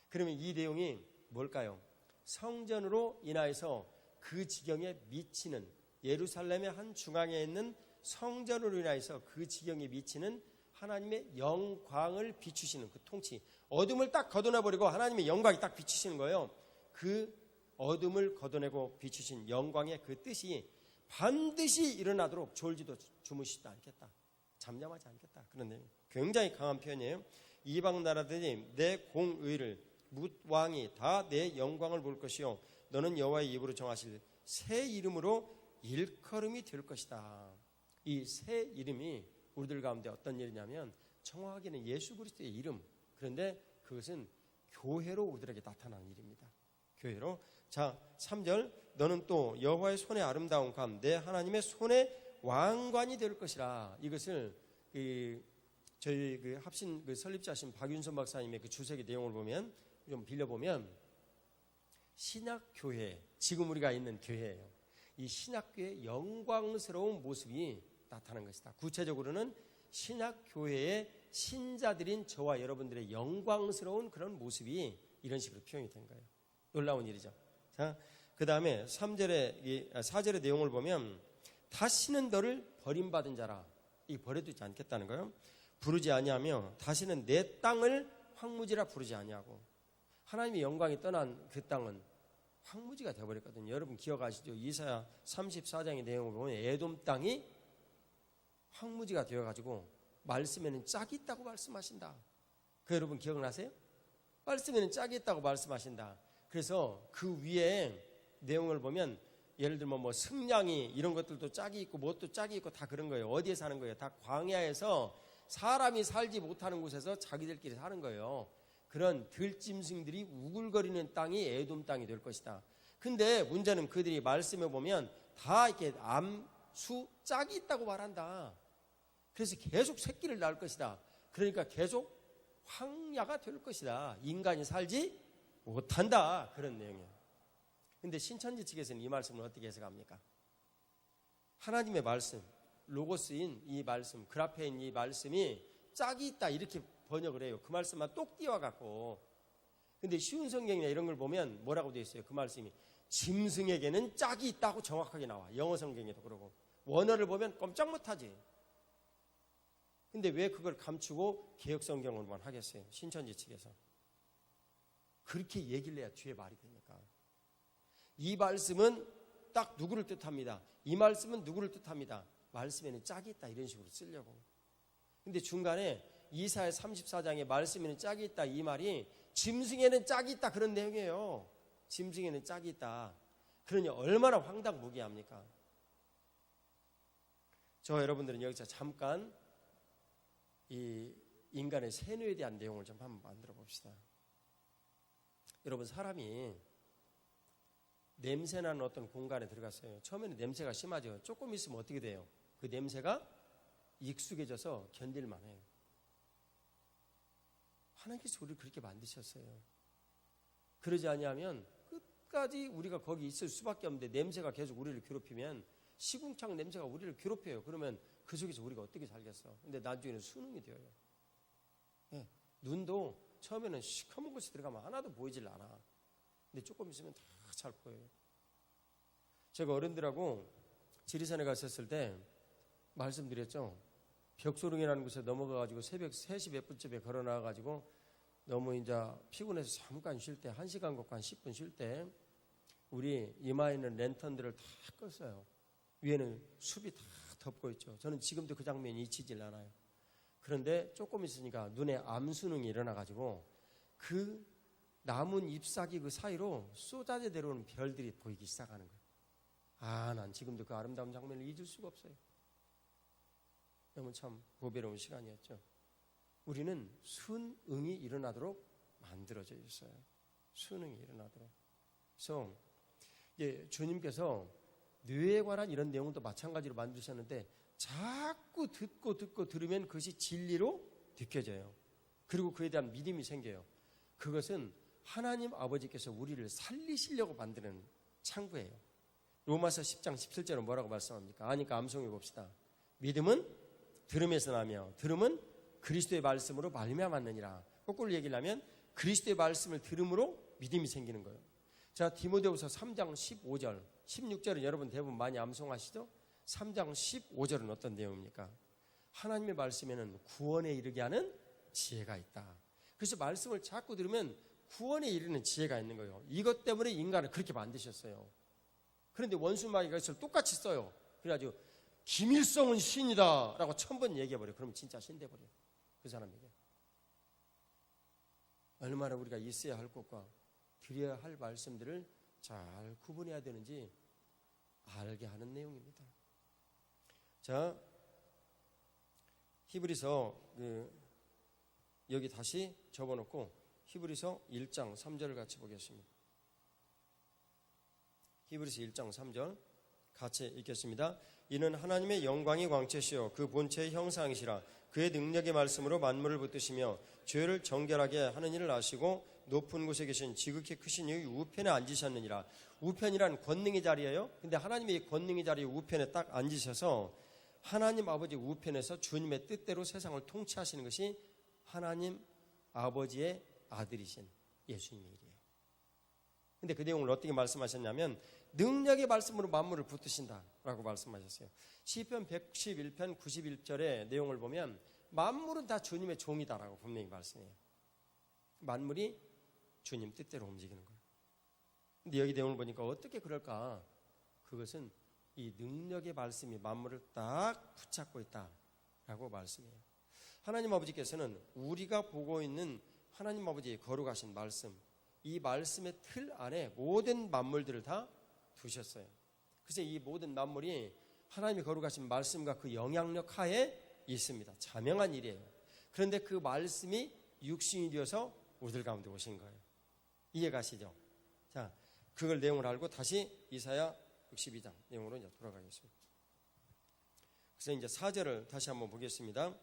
그러면 이 내용이 뭘까요? 성전으로 인하여서 그 지경에 미치는, 예루살렘의 한 중앙에 있는 성전으로 인하여서 그 지경에 미치는 하나님의 영광을 비추시는 그 통치, 어둠을 딱 걷어내버리고 하나님의 영광이 딱 비치시는 거예요. 그 어둠을 걷어내고 비추신 영광의 그 뜻이 반드시 일어나도록 졸지도 주무시지도 않겠다. 잠잠하지 않겠다. 그런데 굉장히 강한 표현이에요. 이방 나라들이 내 공의를 뭇 왕이 다 내 영광을 볼 것이요 너는 여호와의 입으로 정하실 새 이름으로 일컬음이 될 것이다. 이 새 이름이 우리들 가운데 어떤 일이냐면 정확하게는 예수 그리스도의 이름. 그런데 그것은 교회로 우리들에게 나타나는 일입니다. 교회로. 자, 3절 너는 또 여호와의 손의 아름다운 감 내 하나님의 손의 왕관이 될 것이라. 이것을 저희 그 합신 그 설립자신 박윤선 박사님의 그 주석의 내용을 보면 좀 빌려보면 신약교회, 지금 우리가 있는 교회예요. 이 신약교회의 영광스러운 모습이 나타난 것이다. 구체적으로는 신약교회의 신자들인 저와 여러분들의 영광스러운 그런 모습이 이런 식으로 표현이 된 거예요. 놀라운 일이죠. 자, 그 다음에 4절의 내용을 보면 다시는 너를 버림받은 자라. 이 버려두지 않겠다는 거예요. 부르지 아니하며 다시는 내 땅을 황무지라 부르지 아니하고. 하나님의 영광이 떠난 그 땅은 황무지가 되어버렸거든요. 여러분 기억하시죠? 이사야 34장의 내용을 보면 에돔 땅이 황무지가 되어가지고 말씀에는 짝이 있다고 말씀하신다. 그 여러분 기억나세요? 말씀에는 짝이 있다고 말씀하신다. 그래서 그 위에 내용을 보면 예를 들면 뭐 승냥이 이런 것들도 짝이 있고 뭣도 짝이 있고 다 그런 거예요. 어디에 사는 거예요? 다 광야에서 사람이 살지 못하는 곳에서 자기들끼리 사는 거예요. 그런 들짐승들이 우글거리는 땅이 에돔 땅이 될 것이다. 근데 문제는 그들이 말씀해 보면 다 이렇게 암수 짝이 있다고 말한다. 그래서 계속 새끼를 낳을 것이다. 그러니까 계속 황야가 될 것이다. 인간이 살지 못한다. 그런 내용이에요. 근데 신천지 측에서는 이 말씀을 어떻게 해석합니까? 하나님의 말씀, 로고스인 이 말씀, 그라페인 이 말씀이 짝이 있다 이렇게 번역을 해요. 그 말씀만 똑 띄워갖고. 근데 쉬운 성경이나 이런 걸 보면 뭐라고 되어 있어요? 그 말씀이 짐승에게는 짝이 있다고 정확하게 나와. 영어 성경에도 그러고. 원어를 보면 꼼짝 못하지. 근데 왜 그걸 감추고 개혁 성경을만 하겠어요? 신천지 측에서. 그렇게 얘기를 해야 뒤에 말이 되니까. 이 말씀은 딱 누구를 뜻합니다. 이 말씀은 누구를 뜻합니다. 말씀에는 짝이 있다 이런 식으로 쓰려고. 근데 중간에 이사야 34장에 말씀에는 짝이 있다 이 말이 짐승에는 짝이 있다 그런 내용이에요. 짐승에는 짝이 있다. 그러니 얼마나 황당무계합니까? 저 여러분들은 여기서 잠깐 이 인간의 세뇌에 대한 내용을 좀 한번 만들어 봅시다. 여러분 사람이 냄새나는 어떤 공간에 들어갔어요. 처음에는 냄새가 심하죠. 조금 있으면 어떻게 돼요? 그 냄새가 익숙해져서 견딜만 해요. 하나님께서 우리를 그렇게 만드셨어요. 그러지 아니하면 끝까지 우리가 거기 있을 수밖에 없는데 냄새가 계속 우리를 괴롭히면 시궁창 냄새가 우리를 괴롭혀요. 그러면 그 속에서 우리가 어떻게 살겠어? 근데 나중에는 수능이 되어요. 네. 눈도 처음에는 시커먼 곳에 들어가면 하나도 보이질 않아. 근데 조금 있으면 다 잘 보여요. 제가 어른들하고 지리산에 갔었을 때 말씀드렸죠. 벽소릉이라는 곳에 넘어가가지고 새벽 3시 몇 분쯤에 걸어 나와가지고 너무 이제 피곤해서 잠깐 쉴 때 1시간 걷고 한 10분 쉴 때 우리 이마에 있는 랜턴들을 다 껐어요. 위에는 숲이 다 덮고 있죠. 저는 지금도 그 장면이 잊히질 않아요. 그런데 조금 있으니까 눈에 암수능이 일어나가지고 그 남은 잎사귀 그 사이로 쏟아져 내려오는 별들이 보이기 시작하는 거예요. 아, 난 지금도 그 아름다운 장면을 잊을 수가 없어요. 너무 참 보배로운 시간이었죠. 우리는 순응이 일어나도록 만들어져 있어요. 순응이 일어나도록. 그래서 주님께서 뇌에 관한 이런 내용도 마찬가지로 만드셨는데 자꾸 듣고 들으면 그것이 진리로 느껴져요. 그리고 그에 대한 믿음이 생겨요. 그것은 하나님 아버지께서 우리를 살리시려고 만드는 창구예요. 로마서 10장 17절은 뭐라고 말씀합니까? 아니까 암송해 봅시다. 믿음은 들음에서 나며 들음은 그리스도의 말씀으로 말미암았느니라. 거꾸로 얘기를 하면 그리스도의 말씀을 들음으로 믿음이 생기는 거예요. 자, 디모데후서 3장 15절 16절은 여러분 대부분 많이 암송하시죠? 3장 15절은 어떤 내용입니까? 하나님의 말씀에는 구원에 이르게 하는 지혜가 있다. 그래서 말씀을 자꾸 들으면 구원에 이르는 지혜가 있는 거예요. 이것 때문에 인간을 그렇게 만드셨어요. 그런데 원수마귀가 이것을 똑같이 써요. 그래가지고 김일성은 신이다 라고 1000번 얘기해버려요. 그러면 진짜 신 돼버려요. 그 사람에게. 얼마나 우리가 있어야 할 것과 드려야 할 말씀들을 잘 구분해야 되는지 알게 하는 내용입니다. 자, 히브리서 여기 다시 접어놓고 히브리서 1장 3절을 같이 보겠습니다. 히브리서 1장 3절 같이 읽겠습니다. 이는 하나님의 영광이 광채시요 그 본체의 형상이시라 그의 능력의 말씀으로 만물을 붙드시며 죄를 정결하게 하는 일을 아시고 높은 곳에 계신 지극히 크신 이의 우편에 앉으셨느니라. 우편이란 권능의 자리예요. 근데 하나님의 권능의 자리에 우편에 딱 앉으셔서 하나님 아버지 우편에서 주님의 뜻대로 세상을 통치하시는 것이 하나님 아버지의 아들이신 예수님의 일이에요. 근데 그 내용을 어떻게 말씀하셨냐면 능력의 말씀으로 만물을 붙드신다라고 말씀하셨어요. 시편 111편 91절의 내용을 보면 만물은 다 주님의 종이다라고 분명히 말씀해요. 만물이 주님 뜻대로 움직이는 거예요. 근데 여기 내용을 보니까 어떻게 그럴까? 그것은 이 능력의 말씀이 만물을 딱 붙잡고 있다라고 말씀해요. 하나님 아버지께서는 우리가 보고 있는 하나님 아버지의 거룩하신 말씀, 이 말씀의 틀 안에 모든 만물들을 다 두셨어요. 그래서 이 모든 만물이 하나님의 거룩하신 말씀과 그 영향력 하에 있습니다. 자명한 일이에요. 그런데 그 말씀이 육신이 되어서 우리들 가운데 오신 거예요. 이해가시죠? 자, 그걸 내용을 알고 다시 이사야 62장 내용으로 이제 돌아가겠습니다. 그래서 이제 4절을 다시 한번 보겠습니다.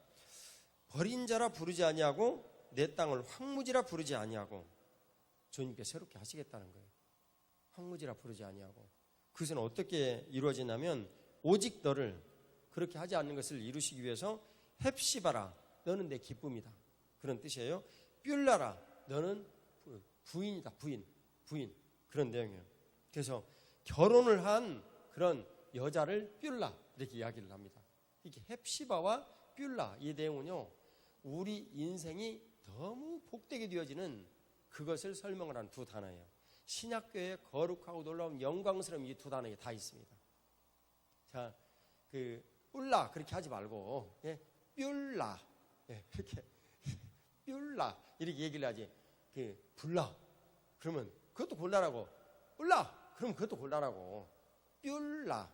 버린 자라 부르지 아니하고 내 땅을 황무지라 부르지 아니하고 주님께 새롭게 하시겠다는 거예요. 황무지라 부르지 아니하고 그것은 어떻게 이루어지냐면 오직 너를 그렇게 하지 않는 것을 이루시기 위해서 헵시바라 너는 내 기쁨이다 그런 뜻이에요. 뷸라라 너는 부인이다 부인 그런 내용이에요. 그래서 결혼을 한 그런 여자를 뷸라 이렇게 이야기를 합니다. 이게 헵시바와 뷸라 이 내용은요 우리 인생이 너무 복되게 되어지는 그것을 설명을 한 두 단어예요. 신약교회에 거룩하고 놀라운 영광스러운 이 두 단어에 다 있습니다. 자, 뿔라 그렇게 하지 말고 뷸라 이렇게 뷸라 이렇게 얘기를 하지. 불라 그러면 그것도 골라라고. 뿔라 그럼 그것도 골라라고. 뷸라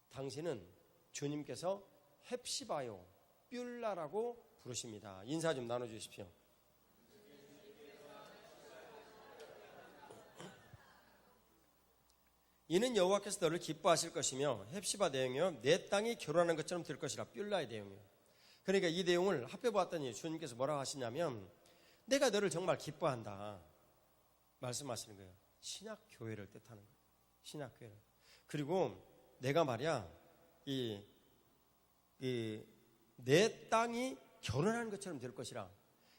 당신은 주님께서 헵시바요 뷸라라고 부르십니다. 인사 좀 나눠주십시오. 이는 여호와께서 너를 기뻐하실 것이며 헵시바 내용이요 내 땅이 결혼하는 것처럼 될 것이라 뷸라의 내용이에요. 그러니까 이 내용을 합해보았더니 주님께서 뭐라고 하시냐면 내가 너를 정말 기뻐한다 말씀하시는 거예요. 신약교회를 뜻하는 거예요. 신약교회를. 그리고 내가 말이야 내 땅이 결혼하는 것처럼 될 것이라.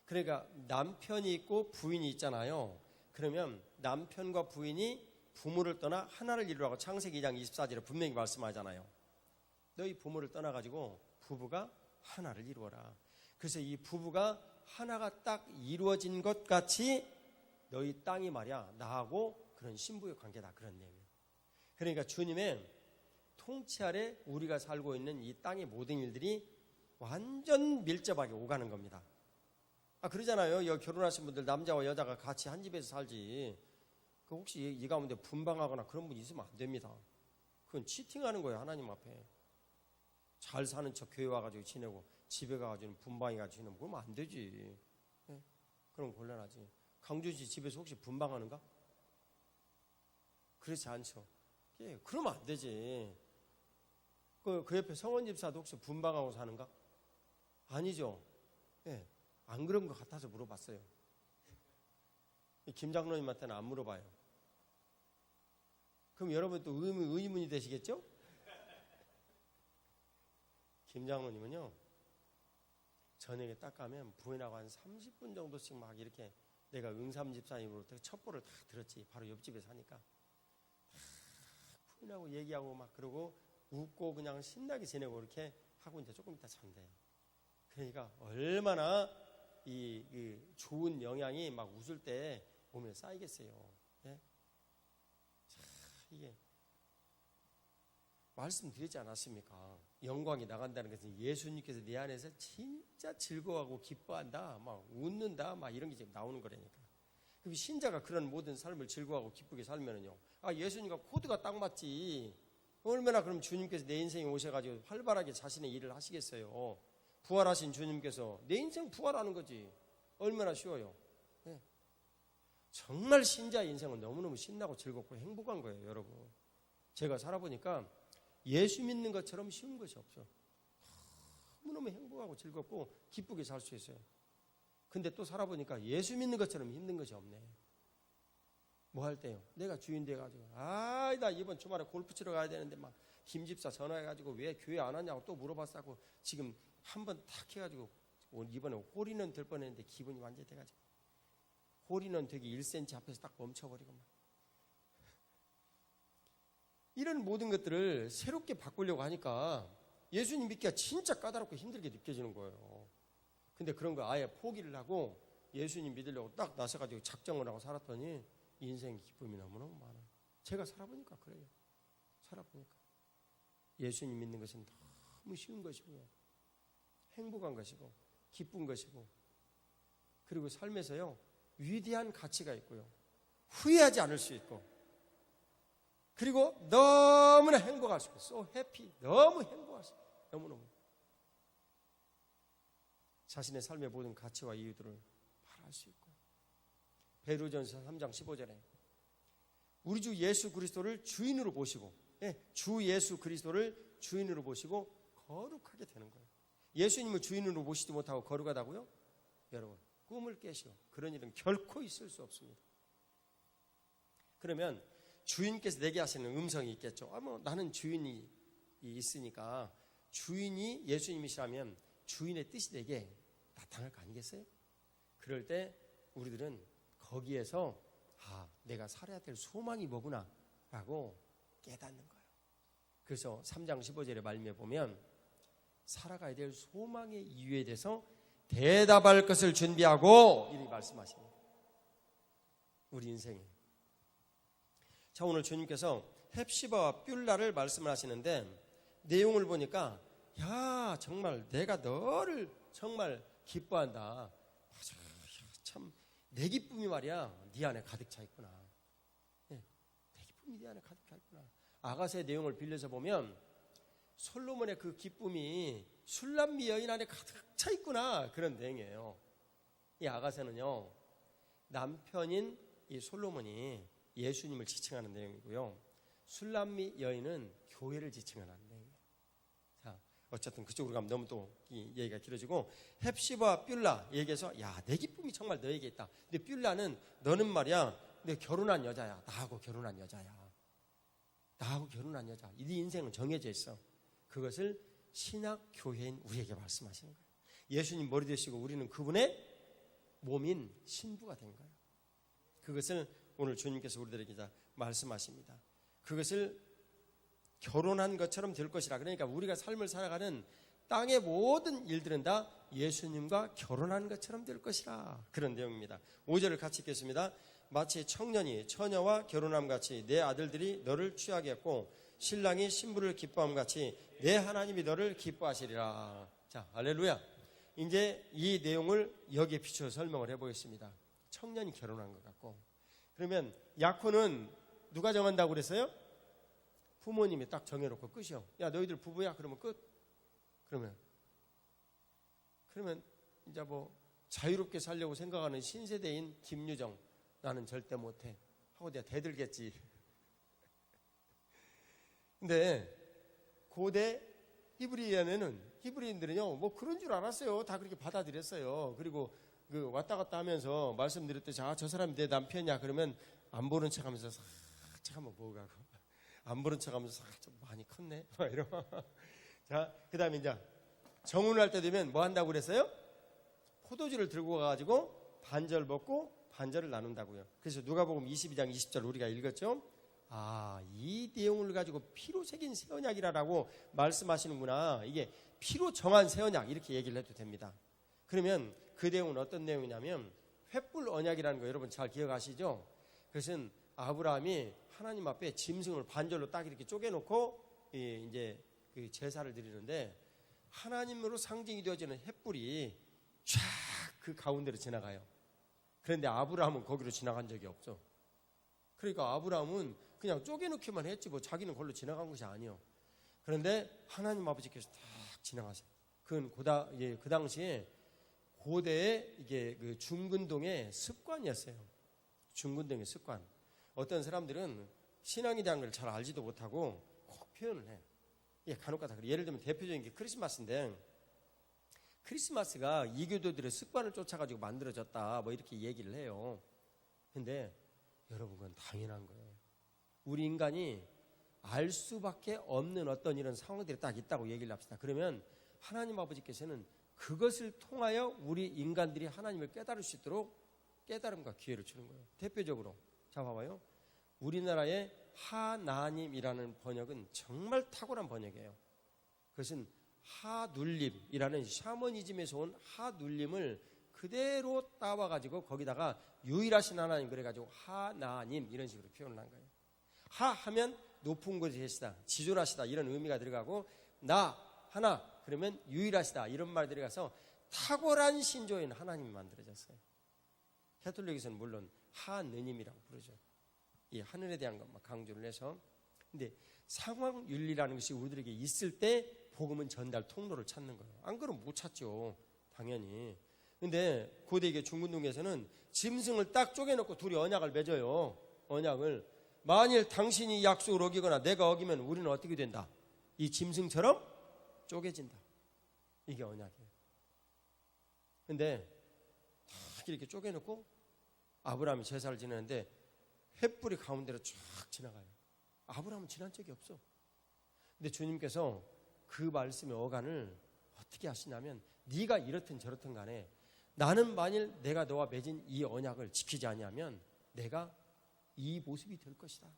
그러니까 남편이 있고 부인이 있잖아요. 그러면 남편과 부인이 부모를 떠나 하나를 이루라고 창세기 2장 24절에 분명히 말씀하잖아요. 너희 부모를 떠나가지고 부부가 하나를 이루어라. 그래서 이 부부가 하나가 딱 이루어진 것 같이 너희 땅이 말이야 나하고 그런 신부의 관계다 그런 내용이에요. 그러니까 주님의 통치 아래 우리가 살고 있는 이 땅의 모든 일들이 완전 밀접하게 오가는 겁니다. 그러잖아요. 여기 결혼하신 분들 남자와 여자가 같이 한 집에서 살지. 그 혹시 이 가운데 분방하거나 그런 분이 있으면 안 됩니다. 그건 치팅하는 거예요. 하나님 앞에. 잘 사는 척 교회 와가지고 지내고 집에 가가지고 분방해가지고 지내면 그러면 안 되지. 그럼 곤란하지. 강주씨 집에서 혹시 분방하는가? 그렇지 않죠. 그러면 안 되지. 그 옆에 성원 집사도 혹시 분방하고 사는가? 아니죠. 안 그런 것 같아서 물어봤어요. 김 장로님한테는 안 물어봐요. 그럼 여러분 또 의문이 되시겠죠? 김 장로님은요 저녁에 딱 가면 부인하고 한 30분 정도씩 막 이렇게 내가 응삼 집사님으로 첩보를 다 들었지. 바로 옆집에 사니까 부인하고 얘기하고 막 그러고 웃고 그냥 신나게 지내고 이렇게 하고 이제 조금 이따 잔대요. 그러니까 얼마나 이 좋은 영향이 막 웃을 때 몸에 쌓이겠어요. 예? 자, 이게 말씀드리지 않았습니까? 영광이 나간다는 것은 예수님께서 내 안에서 진짜 즐거워하고 기뻐한다, 막 웃는다, 막 이런 게 지금 나오는 거라니까. 그럼 신자가 그런 모든 삶을 즐거워하고 기쁘게 살면은요, 아, 예수님과 코드가 딱 맞지. 얼마나 그럼 주님께서 내 인생에 오셔가지고 활발하게 자신의 일을 하시겠어요. 부활하신 주님께서 내 인생 부활하는 거지. 얼마나 쉬워요. 네. 정말 신자의 인생은 너무너무 신나고 즐겁고 행복한 거예요, 여러분. 제가 살아보니까 예수 믿는 것처럼 쉬운 것이 없어. 너무너무 행복하고 즐겁고 기쁘게 살 수 있어요. 근데 또 살아보니까 예수 믿는 것처럼 힘든 것이 없네. 뭐 할 때요? 내가 주인 돼가지고, 나 이번 주말에 골프 치러 가야 되는데 막 김집사 전화해가지고 왜 교회 안 왔냐고 또 물어봤다고 지금 한번 탁 해가지고 이번에 홀인원 될 뻔했는데 기분이 완전히 돼가지고 홀인원 되기 1cm 앞에서 딱 멈춰버리고 막. 이런 모든 것들을 새롭게 바꾸려고 하니까 예수님 믿기가 진짜 까다롭고 힘들게 느껴지는 거예요. 근데 그런 거 아예 포기를 하고 예수님 믿으려고 딱 나서가지고 작정을 하고 살았더니 인생 기쁨이 너무너무 많아요. 제가 살아보니까 그래요. 살아보니까 예수님 믿는 것은 너무 쉬운 것이고요, 행복한 것이고 기쁜 것이고, 그리고 삶에서요 위대한 가치가 있고요, 후회하지 않을 수 있고, 그리고 너무나 행복할 수 있고, so happy, 너무 행복할 수 있고, 너무너무 자신의 삶의 모든 가치와 이유들을 말할 수 있고. 베드로전서 3장 15절에 우리 주 예수 그리스도를 주인으로 보시고, 주 예수 그리스도를 주인으로 보시고 거룩하게 되는 거예요. 예수님을 주인으로 보시지 못하고 거룩하다고요? 여러분, 꿈을 깨시오. 그런 일은 결코 있을 수 없습니다. 그러면 주인께서 내게 하시는 음성이 있겠죠. 나는 주인이 있으니까, 주인이 예수님이시라면 주인의 뜻이 내게 나타날 거 아니겠어요? 그럴 때 우리들은 거기에서 내가 살아야 될 소망이 뭐구나 라고 깨닫는 거예요. 그래서 3장 15절에 말미에 보면 살아가야 될 소망의 이유에 대해서 대답할 것을 준비하고 이렇게 말씀하십니다. 우리 인생에. 자, 오늘 주님께서 헵시바와 뷸라를 말씀을 하시는데 내용을 보니까 정말 내가 너를 정말 기뻐한다. 맞아, 참 내 기쁨이 말이야 네 안에 가득 차 있구나. 내 기쁨이 네 안에 가득 차 있구나. 아가서의 내용을 빌려서 보면 솔로몬의 그 기쁨이 술람미 여인 안에 가득 차 있구나, 그런 내용이에요. 이 아가서는요 남편인 이 솔로몬이 예수님을 지칭하는 내용이고요, 술람미 여인은 교회를 지칭하는 내용이에요. 자, 어쨌든 그쪽으로 가면 너무 또 이 얘기가 길어지고, 헵시바와 뷸라 얘기해서 내 기쁨이 정말 너에게 있다. 근데 뷸라는 너는 말이야 내 결혼한 여자야. 나하고 결혼한 여자야. 나하고 결혼한 여자. 네 인생은 정해져 있어. 그것을 신약 교회인 우리에게 말씀하시는 거예요. 예수님 머리 되시고 우리는 그분의 몸인 신부가 된 거예요. 그것을 오늘 주님께서 우리들에게 말씀하십니다. 그것을 결혼한 것처럼 될 것이라. 그러니까 우리가 삶을 살아가는 땅의 모든 일들은 다 예수님과 결혼한 것처럼 될 것이라, 그런 내용입니다. 5절을 같이 읽겠습니다. 마치 청년이 처녀와 결혼함 같이 내 아들들이 너를 취하겠고 신랑이 신부를 기뻐함 같이 내 하나님이 너를 기뻐하시리라. 자, 할렐루야. 이제 이 내용을 여기에 비추어 설명을 해보겠습니다. 청년이 결혼한 것 같고, 그러면 약혼은 누가 정한다고 그랬어요? 부모님이 딱 정해놓고 끝이요. 야, 너희들 부부야? 그러면 끝. 그러면 이제 뭐 자유롭게 살려고 생각하는 신세대인 김유정, 나는 절대 못해 하고 내가 대들겠지. 근데 고대 히브리인들은요 뭐 그런 줄 알았어요. 다 그렇게 받아들였어요. 그리고 그 왔다 갔다 하면서 말씀드렸듯이 저 사람이 내 남편이야 그러면 안 보는 척하면서 살짝 한번 보고 가고, 안 보는 척하면서 살짝 많이 컸네 이러고. 자, 그다음에 이제 정혼할 때 되면 뭐 한다고 그랬어요? 포도주를 들고 가가지고 반절 먹고 반절을 나눈다고요. 그래서 누가복음 22장 20절 우리가 읽었죠. 이 내용을 가지고 피로 새긴 새 언약이라고 말씀하시는구나. 이게 피로 정한 새 언약 이렇게 얘기를 해도 됩니다. 그러면 그 내용은 어떤 내용이냐면 횃불 언약이라는 거 여러분 잘 기억하시죠? 그것은 아브라함이 하나님 앞에 짐승을 반절로 딱 이렇게 쪼개놓고 이제 그 제사를 드리는데 하나님으로 상징이 되어지는 횃불이 쫙 그 가운데로 지나가요. 그런데 아브라함은 거기로 지나간 적이 없어. 그러니까 아브라함은 그냥 쪼개놓기만 했지 뭐 자기는 걸로 지나간 것이 아니에요. 그런데 하나님 아버지께서 딱 지나가세요. 그건 그 당시에 고대의 이게 그 중근동의 습관이었어요. 중근동의 습관. 어떤 사람들은 신앙에 대한 걸 잘 알지도 못하고 꼭 표현을 해. 간혹가다 그래. 예를 들면 대표적인 게 크리스마스인데 크리스마스가 이교도들의 습관을 쫓아가지고 만들어졌다 뭐 이렇게 얘기를 해요. 근데 여러분 그건 당연한 거예요. 우리 인간이 알 수밖에 없는 어떤 이런 상황들이 딱 있다고 얘기를 합시다. 그러면 하나님 아버지께서는 그것을 통하여 우리 인간들이 하나님을 깨달을 수 있도록 깨달음과 기회를 주는 거예요. 대표적으로 자 봐봐요. 우리나라의 하나님이라는 번역은 정말 탁월한 번역이에요. 그것은 하눌림이라는 샤머니즘에서 온 하눌림을 그대로 따와가지고 거기다가 유일하신 하나님 그래가지고 하나님 이런 식으로 표현을 한 거예요. 하 하면 높은 곳에 계시다, 지존하시다 이런 의미가 들어가고 나 하나 그러면 유일하시다 이런 말이 들어가서 탁월한 신조인 하나님이 만들어졌어요. 캐톨릭에서는 물론 하느님이라고 부르죠. 이 하늘에 대한 것만 강조를 해서. 근데 상황윤리라는 것이 우리들에게 있을 때 복음은 전달 통로를 찾는 거예요. 안 그러면 못 찾죠. 당연히. 근데 고대의 중근동에서는 짐승을 딱 쪼개놓고 둘이 언약을 맺어요. 언약을. 만일 당신이 약속을 어기거나 내가 어기면 우리는 어떻게 된다? 이 짐승처럼 쪼개진다. 이게 언약이에요. 근데 딱 이렇게 쪼개놓고 아브라함이 제사를 지내는데 횃불이 가운데로 쫙 지나가요. 아브라함은 지난 적이 없어. 근데 주님께서 그 말씀의 어간을 어떻게 하시냐면 네가 이렇든 저렇든 간에 나는 만일 내가 너와 맺은 이 언약을 지키지 아니하면 내가 이 모습이 될 것이다.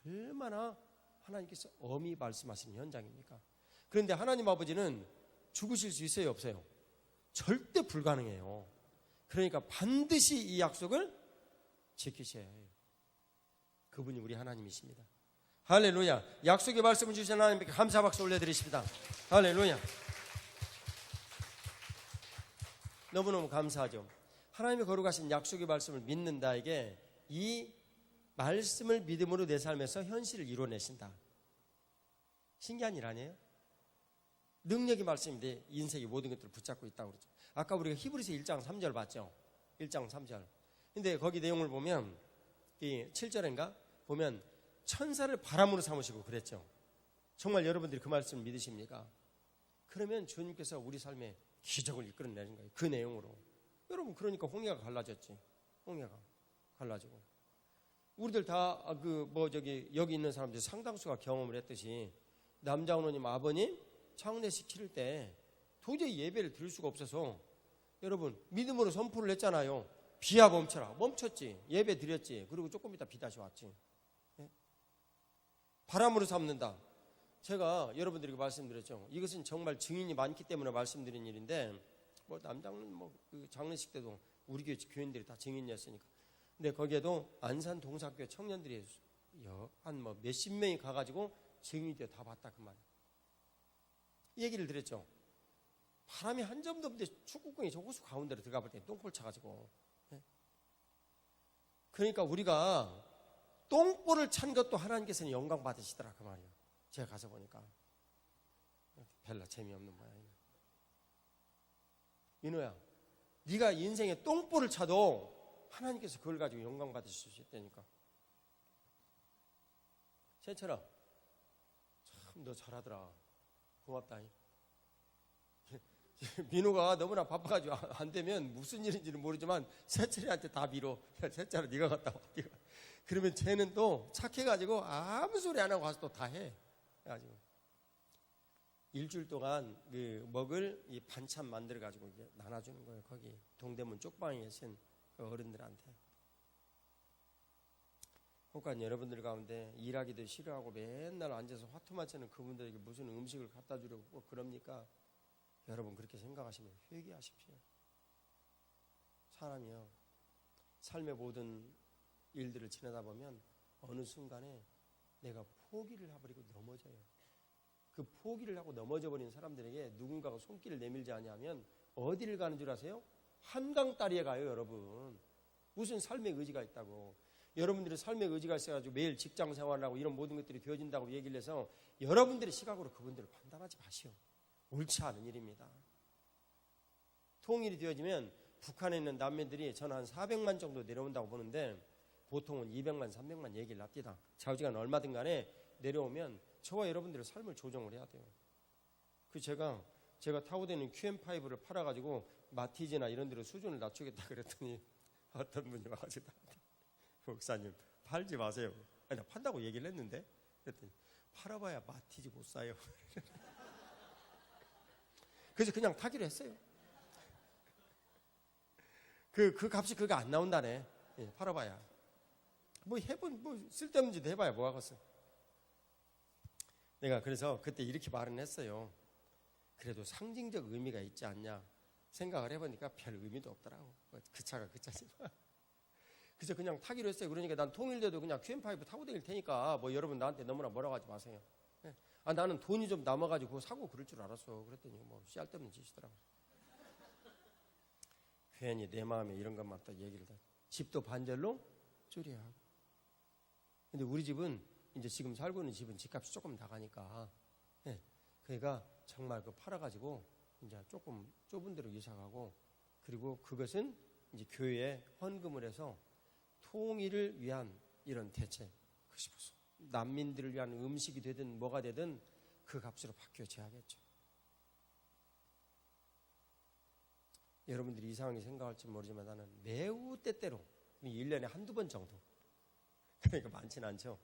얼마나 하나님께서 엄히 말씀하시는 현장입니까? 그런데 하나님 아버지는 죽으실 수 있어요, 없어요? 절대 불가능해요. 그러니까 반드시 이 약속을 지키셔야 해요. 그분이 우리 하나님이십니다. 할렐루야. 약속의 말씀을 주신 하나님께 감사 박수 올려드리십니다. 할렐루야. 너무너무 감사하죠. 하나님이 거룩하신 약속의 말씀을 믿는 나에게 이 말씀을 믿음으로 내 삶에서 현실을 이뤄내신다. 신기한 일 아니에요? 능력의 말씀이 내 인생의 모든 것들을 붙잡고 있다고 그러죠. 아까 우리가 히브리서 1장 3절 봤죠? 1장 3절. 근데 거기 내용을 보면 이 7절인가? 보면 천사를 바람으로 삼으시고 그랬죠. 정말 여러분들이 그 말씀을 믿으십니까? 그러면 주님께서 우리 삶에 기적을 이끌어내는 거예요. 그 내용으로. 여러분 그러니까 홍해가 갈라졌지. 홍해가 갈라지고. 우리들 다 여기 있는 사람들이 상당수가 경험을 했듯이 남장로님 아버님 장례식 치를 때 도저히 예배를 드릴 수가 없어서 여러분 믿음으로 선포를 했잖아요. 비야 멈춰라. 멈췄지. 예배 드렸지. 그리고 조금 이따 비 다시 왔지. 네? 바람으로 삼는다. 제가 여러분들에게 말씀드렸죠. 이것은 정말 증인이 많기 때문에 말씀드린 일인데 뭐 남장로님 그 장례식 때도 우리 교회 교인들이 다 증인이었으니까. 근데 거기에도 안산 동사교회 청년들이 한 몇십 명이 가가지고 증인이 되어 다 봤다 그 말이에요. 이 얘기를 드렸죠. 바람이 한 점도 없는데 축구공이 저 호수 가운데로 들어가 볼 때 똥볼 차가지고. 네? 그러니까 우리가 똥볼을 찬 것도 하나님께서는 영광 받으시더라 그 말이에요. 제가 가서 보니까 별로 재미없는 모양이네. 민호야, 네가 인생에 똥볼을 차도 하나님께서 그걸 가지고 영광 받으실 수 있다니까. 세철아, 참 너 잘하더라. 고맙다. 민호가 너무나 바빠가지고 안 되면 무슨 일인지는 모르지만 세철이한테 다 밀어. 야, 세철아 네가 갔다 와. 그러면 쟤는 또 착해가지고 아무 소리 안 하고 가서 또 다 해. 그래가지고 일주일 동안 그 먹을 이 반찬 만들어가지고 이제 나눠주는 거예요. 거기 동대문 쪽방에 계신 그 어른들한테. 그러니까 여러분들 가운데 일하기도 싫어하고 맨날 앉아서 화투만 치는 그분들에게 무슨 음식을 갖다 주려고 꼭 그럽니까? 여러분 그렇게 생각하시면 회개하십시오. 사람이요, 삶의 모든 일들을 지내다 보면 어느 순간에 내가 포기를 해버리고 넘어져요. 그 포기를 하고 넘어져 버린 사람들에게 누군가가 손길을 내밀지 않으면 어디를 가는 줄 아세요? 한강다리에 가요, 여러분. 무슨 삶의 의지가 있다고. 여러분들이 삶의 의지가 있어가지고 매일 직장 생활하고 이런 모든 것들이 되어진다고 얘기를 해서 여러분들의 시각으로 그분들을 판단하지 마시오. 옳지 않은 일입니다. 통일이 되어지면 북한에 있는 난민들이 저는 한 400만 정도 내려온다고 보는데 보통은 200만, 300만 얘기를 합니다. 좌우지간 얼마든 간에 내려오면 저와 여러분들의 삶을 조정을 해야 돼요. 그 제가 타고 다니는 QM5를 팔아가지고 마티즈나 이런 데로 수준을 낮추겠다 그랬더니 어떤 분이 와가지고 목사님 팔지 마세요. 아니, 나 판다고 얘기를 했는데 그랬더니 팔아봐야 마티즈 못 사요. 그래서 그냥 타기로 했어요. 그 값이 그거 안 나온다네. 예, 팔아봐야. 뭐 쓸데없는 짓 해봐야 뭐 하겠어. 내가 그래서 그때 이렇게 말은 했어요. 그래도 상징적 의미가 있지 않냐 생각을 해보니까 별 의미도 없더라고. 그 차가 그 차지만. 그래서 그냥 타기로 했어요. 그러니까 난 통일돼도 그냥 QM5 타고 다닐 테니까 뭐 여러분 나한테 너무나 뭐라고 하지 마세요. 예. 나는 돈이 좀 남아가지고 그거 사고 그럴 줄 알았어. 그랬더니 뭐 씨알데없는 짓이더라고. 괜히 내 마음에 이런 것만 또 얘기를 해. 집도 반절로 줄여야 하고. 근데 우리 집은 이제 지금 살고 있는 집은 집값이 조금 나가니까, 예. 그러니까 정말 그 팔아가지고 이제 조금 좁은 데로 이사 가고, 그리고 그것은 이제 교회에 헌금을 해서 통일을 위한 이런 대책, 그것이 무슨 난민들을 위한 음식이 되든 뭐가 되든 그 값으로 바뀌어져야겠죠. 여러분들이 이상하게 생각할지 모르지만 나는 매우 때때로 1년에 한두 번 정도, 그러니까 많지는 않죠.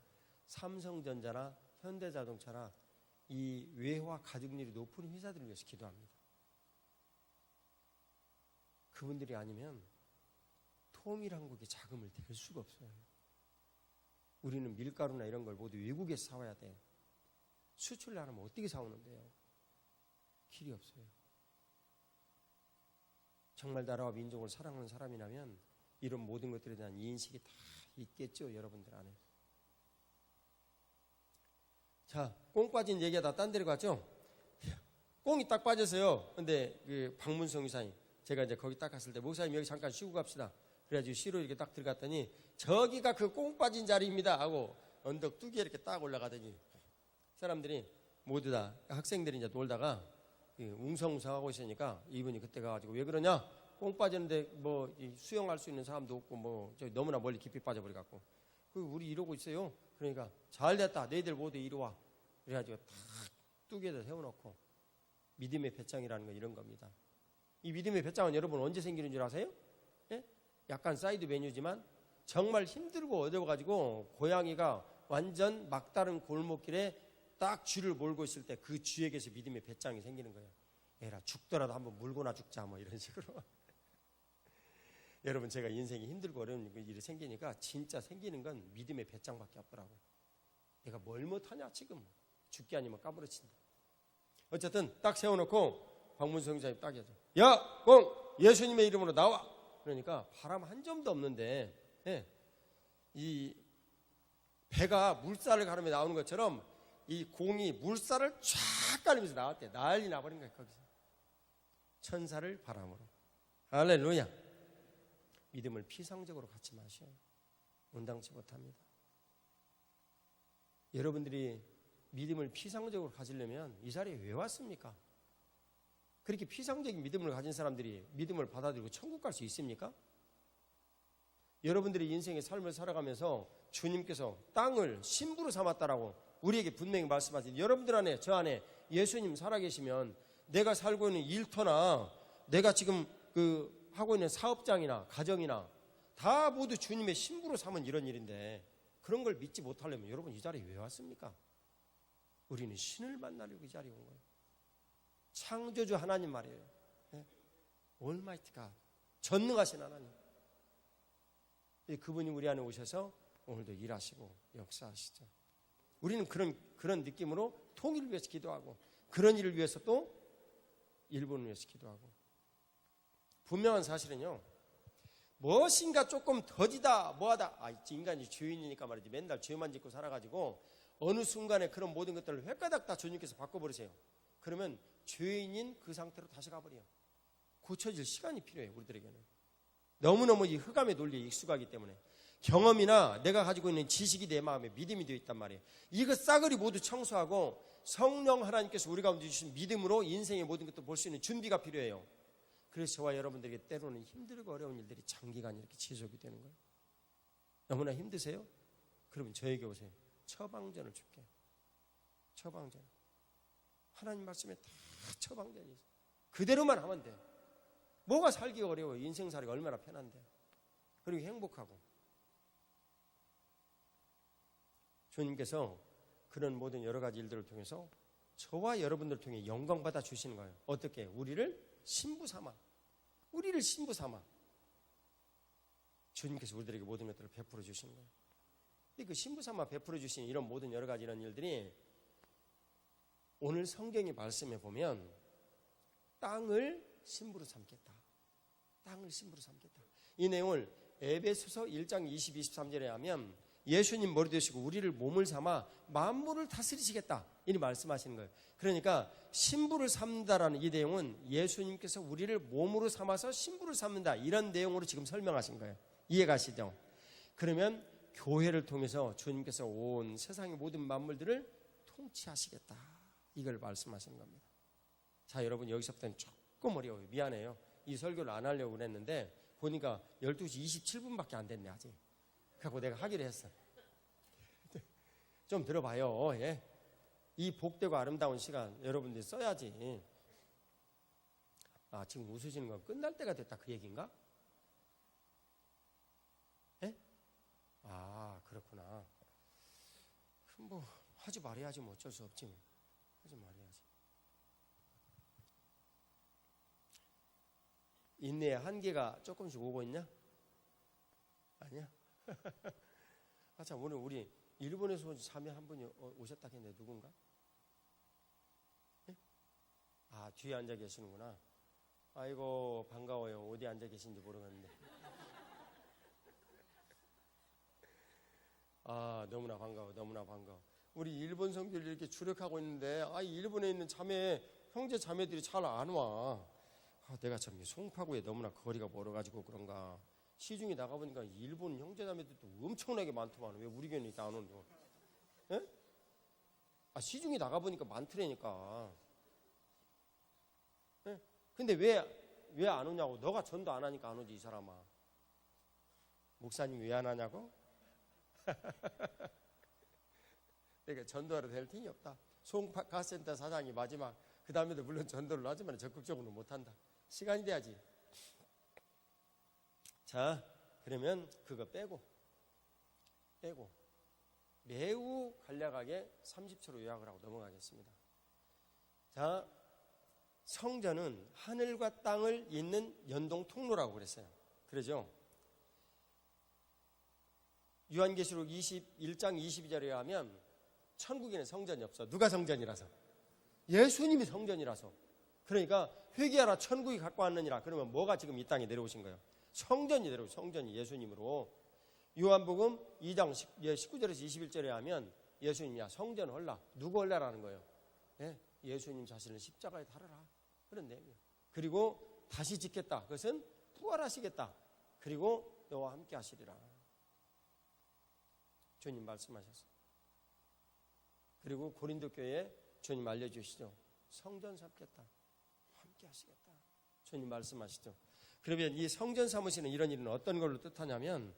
삼성전자나 현대자동차나 이 외화 가중률이 높은 회사들을 위해서 기도합니다. 그분들이 아니면 통일한국이 자금을 댈 수가 없어요. 우리는 밀가루나 이런 걸 모두 외국에서 사와야 돼. 수출을 하려면 어떻게 사오는데요? 길이 없어요. 정말 나라와 민족을 사랑하는 사람이라면 이런 모든 것들에 대한 인식이 다 있겠죠, 여러분들 안에. 자, 꽁 빠진 얘기가 다 딴 데로 갔죠? 꽁이 딱 빠졌어요. 근데 그 박문성 이사님, 제가 이제 거기 딱 갔을 때, 목사님 여기 잠깐 쉬고 갑시다. 그래가지고 쉬러 이렇게 딱 들어갔더니 저기가 그 꽁 빠진 자리입니다 하고 언덕 뚜기에 이렇게 딱 올라가더니 사람들이 모두 다 학생들이 이제 놀다가 웅성웅성하고 있으니까 이분이 그때 가가지고 왜 그러냐? 꽁 빠졌는데 뭐 수영할 수 있는 사람도 없고 뭐 저기 너무나 멀리 깊이 빠져버려갖고 우리 이러고 있어요. 그러니까 잘 됐다. 너희들 모두 이리 와. 그래가지고 탁 뚜기에다 세워놓고 믿음의 배짱이라는 건 이런 겁니다. 이 믿음의 배짱은 여러분 언제 생기는 줄 아세요? 예? 약간 사이드 메뉴지만 정말 힘들고 어려워가지고 고양이가 완전 막다른 골목길에 딱 쥐를 몰고 있을 때 그 쥐에게서 믿음의 배짱이 생기는 거예요. 에라 죽더라도 한번 물고나 죽자 뭐 이런 식으로. 여러분 제가 인생이 힘들고 어려운 일이 생기니까 진짜 생기는 건 믿음의 배짱밖에 없더라고요. 내가 뭘 못하냐 지금. 죽기 아니면 까부러친다. 어쨌든 딱 세워놓고 박문성 기자님 딱 해줘. 야 꽁 예수님의 이름으로 나와. 그러니까 바람 한 점도 없는데, 예, 이 배가 물살을 가르며 나오는 것처럼 이 공이 물살을 쫙 가르면서 나왔대. 난리 나버린 거예요. 거기서 천사를 바람으로. 할렐루야. 믿음을 피상적으로 갖지 마셔요. 온당치 못합니다. 여러분들이 믿음을 피상적으로 가지려면 이 자리에 왜 왔습니까? 그렇게 피상적인 믿음을 가진 사람들이 믿음을 받아들이고 천국 갈 수 있습니까? 여러분들이 인생의 삶을 살아가면서 주님께서 땅을 신부로 삼았다라고 우리에게 분명히 말씀하신, 여러분들 안에, 저 안에 예수님 살아계시면 내가 살고 있는 일터나 내가 지금 하고 있는 사업장이나 가정이나 다 모두 주님의 신부로 삼은 이런 일인데, 그런 걸 믿지 못하려면 여러분 이 자리에 왜 왔습니까? 우리는 신을 만나려고 이 자리에 온 거예요. 창조주 하나님 말이에요. 네? Almighty God, 전능하신 하나님. 그분이 우리 안에 오셔서 오늘도 일하시고 역사하시죠. 우리는 그런 느낌으로 통일을 위해서 기도하고, 그런 일을 위해서 또 일본을 위해서 기도하고. 분명한 사실은요, 무엇인가 조금 더디다 뭐하다, 인간이 죄인이니까 말이지, 맨날 죄만 짓고 살아가지고 어느 순간에 그런 모든 것들을 획가닥 다 주님께서 바꿔버리세요. 그러면 죄인인 그 상태로 다시 가버려요. 고쳐질 시간이 필요해요. 우리들에게는 너무너무 이 흑암의 논리에 익숙하기 때문에. 경험이나 내가 가지고 있는 지식이 내 마음에 믿음이 되어 있단 말이에요. 이거 싸그리 모두 청소하고 성령 하나님께서 우리 가운데 주신 믿음으로 인생의 모든 것도 볼 수 있는 준비가 필요해요. 그래서 저와 여러분들에게 때로는 힘들고 어려운 일들이 장기간 이렇게 지속이 되는 거예요. 너무나 힘드세요? 그러면 저에게 오세요. 처방전을 줄게요. 처방전. 하나님 말씀에 다 처방전이 있어요. 그대로만 하면 돼요. 뭐가 살기가 어려워요. 인생 살기가 얼마나 편한데. 그리고 행복하고. 주님께서 그런 모든 여러 가지 일들을 통해서 저와 여러분들을 통해 영광 받아 주시는 거예요. 어떻게? 우리를 신부 삼아. 우리를 신부 삼아. 주님께서 우리들에게 모든 것들을 베풀어 주시는 거예요. 그 신부 삼아 베풀어 주신 이런 모든 여러 가지 이런 일들이 오늘 성경의 말씀에 보면 땅을 신부로 삼겠다. 땅을 신부로 삼겠다. 이 내용을 에베소서 1장 20, 23절에 하면 예수님 머리 되시고 우리를 몸을 삼아 만물을 다스리시겠다. 이렇게 말씀하시는 거예요. 그러니까 신부를 삼는다라는 이 내용은 예수님께서 우리를 몸으로 삼아서 신부를 삼는다. 이런 내용으로 지금 설명하신 거예요. 이해가시죠? 그러면 교회를 통해서 주님께서 온 세상의 모든 만물들을 통치하시겠다. 이걸 말씀하시는 겁니다. 자, 여러분 여기서부터는 조금 어려워요. 미안해요. 이 설교를 안 하려고 그랬는데 보니까 12시 27분밖에 안 됐네 아직. 그래서 내가 하기로 했어. 좀 들어봐요. 예. 이 복되고 아름다운 시간 여러분들이 써야지. 지금 웃으시는 건 끝날 때가 됐다 그 얘기인가? 예? 그렇구나. 그럼 뭐 하지 말아야지. 뭐 어쩔 수 없지. 하지 말아야지. 인내의 한계가 조금씩 오고 있냐? 아니야? 참, 오늘 우리 일본에서 온 자매 한 분이 오셨다 했는데 누군가? 네? 뒤에 앉아 계시는구나. 아이고 반가워요. 어디 앉아 계신지 모르겠는데. 너무나 반가워. 너무나 반가워. 우리 일본 성교를 이렇게 주력하고 있는데 일본에 있는 자매, 형제 자매들이 잘 안 와. 내가 참 송파구에 너무나 거리가 멀어가지고 그런가. 시중에 나가보니까 일본 형제자매들도 엄청나게 많더만. 왜 우리 교회는 안 오는 거? 예? 시중에 나가보니까 많더라니까. 예? 근데 왜 안 오냐고. 너가 전도 안 하니까 안 오지 이 사람아. 목사님 왜 안 하냐고? 그러니까 전도하러 될 테니 없다. 송파가센터 사장이 마지막. 그 다음에도 물론 전도를 하지만 적극적으로는 못한다. 시간이 돼야지. 자, 그러면 그거 빼고 매우 간략하게 30초로 요약을 하고 넘어가겠습니다. 자, 성전은 하늘과 땅을 잇는 연동 통로라고 그랬어요. 그러죠? 요한계시록 21장 22절에 하면 천국에는 성전이 없어. 누가 성전이라서? 예수님이 성전이라서. 그러니까 회개하라 천국이 갖고 왔느니라. 그러면 뭐가 지금 이 땅에 내려오신 거예요? 성전이 내려오신, 성전이 예수님으로. 요한복음 2장 19절에서 21절에 하면 예수님이야 성전 헐라. 누구 헐라라는 거예요? 예수님 자신을 십자가에 달아라. 그런 내용이에요. 그리고 다시 짓겠다. 그것은 부활하시겠다. 그리고 너와 함께 하시리라. 주님 말씀하셨어요. 그리고 고린도 교회에 주님 알려주시죠. 성전 삼겠다. 함께 하시겠다. 주님 말씀하시죠. 그러면 이 성전 삼으시는 이런 일은 어떤 걸로 뜻하냐면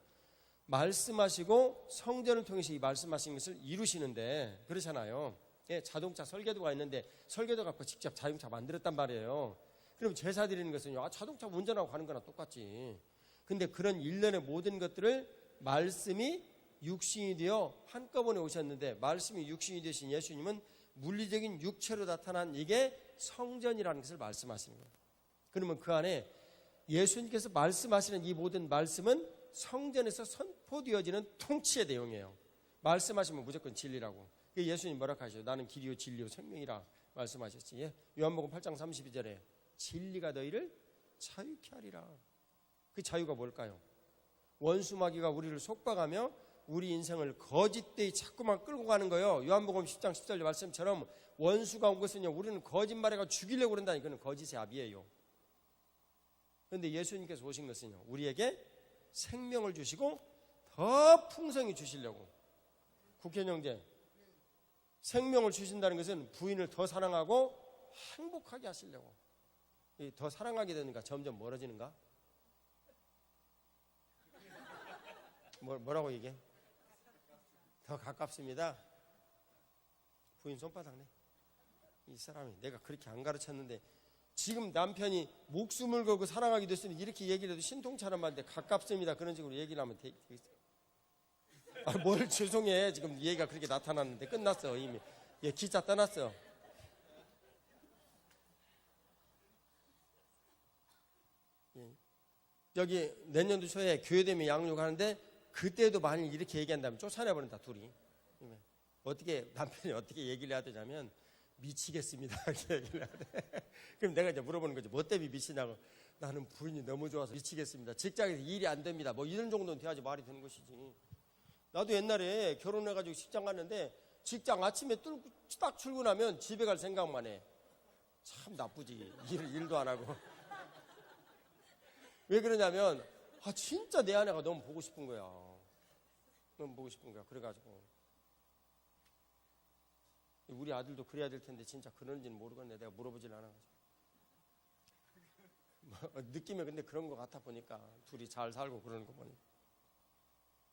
말씀하시고 성전을 통해서 이 말씀하신 것을 이루시는데 그렇잖아요. 자동차 설계도가 있는데 설계도 갖고 직접 자동차 만들었단 말이에요. 그럼 제사 드리는 것은 자동차 운전하고 가는 거나 똑같지. 근데 그런 일련의 모든 것들을 말씀이 육신이 되어 한꺼번에 오셨는데 말씀이 육신이 되신 예수님은 물리적인 육체로 나타난 이게 성전이라는 것을 말씀하시는 거예요. 그러면 그 안에 예수님께서 말씀하시는 이 모든 말씀은 성전에서 선포되어지는 통치의 내용이에요. 말씀하시면 무조건 진리라고. 예수님 뭐라고 하시죠? 나는 길이요 진리요 생명이라 말씀하셨지. 요한복음 8장 32절에 진리가 너희를 자유케 하리라. 그 자유가 뭘까요? 원수 마귀가 우리를 속박하며 우리 인생을 거짓되이 자꾸만 끌고 가는 거예요. 요한복음 10장 14절 말씀처럼 원수가 온 것은요, 우리는 거짓말해가 죽이려고 그런다니, 그는 거짓의 압이에요. 그런데 예수님께서 오신 것은요, 우리에게 생명을 주시고 더 풍성히 주시려고. 국회의원 형제, 생명을 주신다는 것은 부인을 더 사랑하고 행복하게 하시려고. 더 사랑하게 되는가 점점 멀어지는가? 뭐라고 얘기해? 더 가깝습니다. 부인 손바닥네. 이 사람이 내가 그렇게 안 가르쳤는데 지금 남편이 목숨을 걸고 사랑하게 됐으니 이렇게 얘기를 해도 신통처럼 하는데 가깝습니다 그런 식으로 얘기를 하면 되겠어요. 뭘 죄송해. 지금 얘기가 그렇게 나타났는데 끝났어 이미. 기차 떠났어. 여기 내년도 초에 교회되면 양육하는데 그때도 만일 이렇게 얘기한다면 쫓아내버린다 둘이. 어떻게 남편이 어떻게 얘기를 해야 되냐면 미치겠습니다 이렇게 얘기를 해야 돼. 그럼 내가 이제 물어보는 거지. 뭐 때문에 미치냐고. 나는 부인이 너무 좋아서 미치겠습니다. 직장에서 일이 안 됩니다. 뭐 이런 정도는 돼야지 말이 되는 것이지. 나도 옛날에 결혼해가지고 직장 갔는데 직장 아침에 딱 출근하면 집에 갈 생각만 해. 참 나쁘지. 일도 안 하고. 왜 그러냐면 진짜 내 아내가 너무 보고 싶은 거야. 너무 보고 싶은 거야. 그래가지고 우리 아들도 그래야 될 텐데 진짜 그런지는 모르겠네. 내가 물어보질 않아가지고. 느낌에 근데 그런 것 같아 보니까 둘이 잘 살고 그러는 거 보니.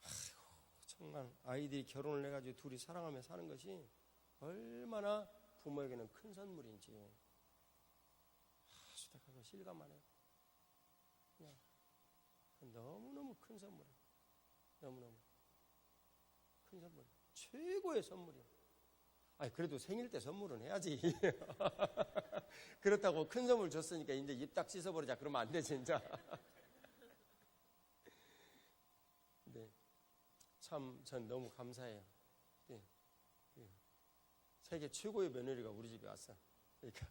아이고 정말 아이들이 결혼을 해가지고 둘이 사랑하며 사는 것이 얼마나 부모에게는 큰 선물인지 수탁하고 실감만 해요. 그냥 너무너무 큰 선물이에요. 너무너무 큰 선물. 최고의 선물이에요. 그래도 생일 때 선물은 해야지. 그렇다고 큰 선물 줬으니까 이제 입 딱 씻어버리자 그러면 안 돼 진짜. 네, 참 전 너무 감사해요. 네, 세계 최고의 며느리가 우리 집에 왔어. 그러니까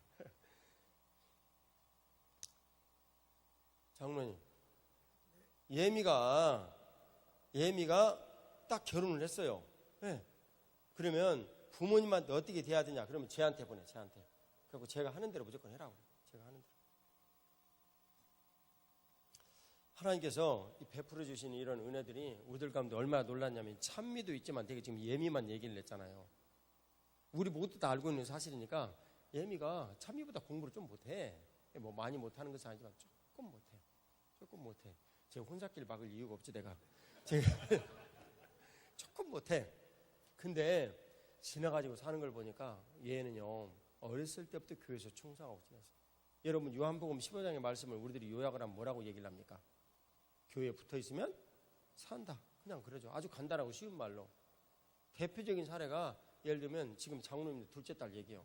장로님, 예미가 딱 결혼을 했어요. 네. 그러면 부모님한테 어떻게 돼야 되냐? 그러면 쟤한테 보내, 쟤한테. 그리고 제가 하는 대로 무조건 해라고. 제가 하는 대로. 하나님께서 베풀어 주시는 이런 은혜들이 우리들 가운데 얼마나 놀랐냐면 찬미도 있지만 되게 지금 예미만 얘기를 했잖아요. 우리 모두 다 알고 있는 사실이니까 예미가 찬미보다 공부를 좀 못해. 뭐 많이 못하는 것은 아니지만 조금 못해. 제가 혼자길 막을 이유가 없지 내가. 제가 조금 못해. 근데 지나가지고 사는 걸 보니까 얘는요 어렸을 때부터 교회에서 충성하고 지냈어요. 여러분 요한복음 15장의 말씀을 우리들이 요약을 하면 뭐라고 얘기를 합니까? 교회에 붙어있으면 산다. 그냥 그러죠. 아주 간단하고 쉬운 말로. 대표적인 사례가 예를 들면 지금 장로님 둘째 딸 얘기예요.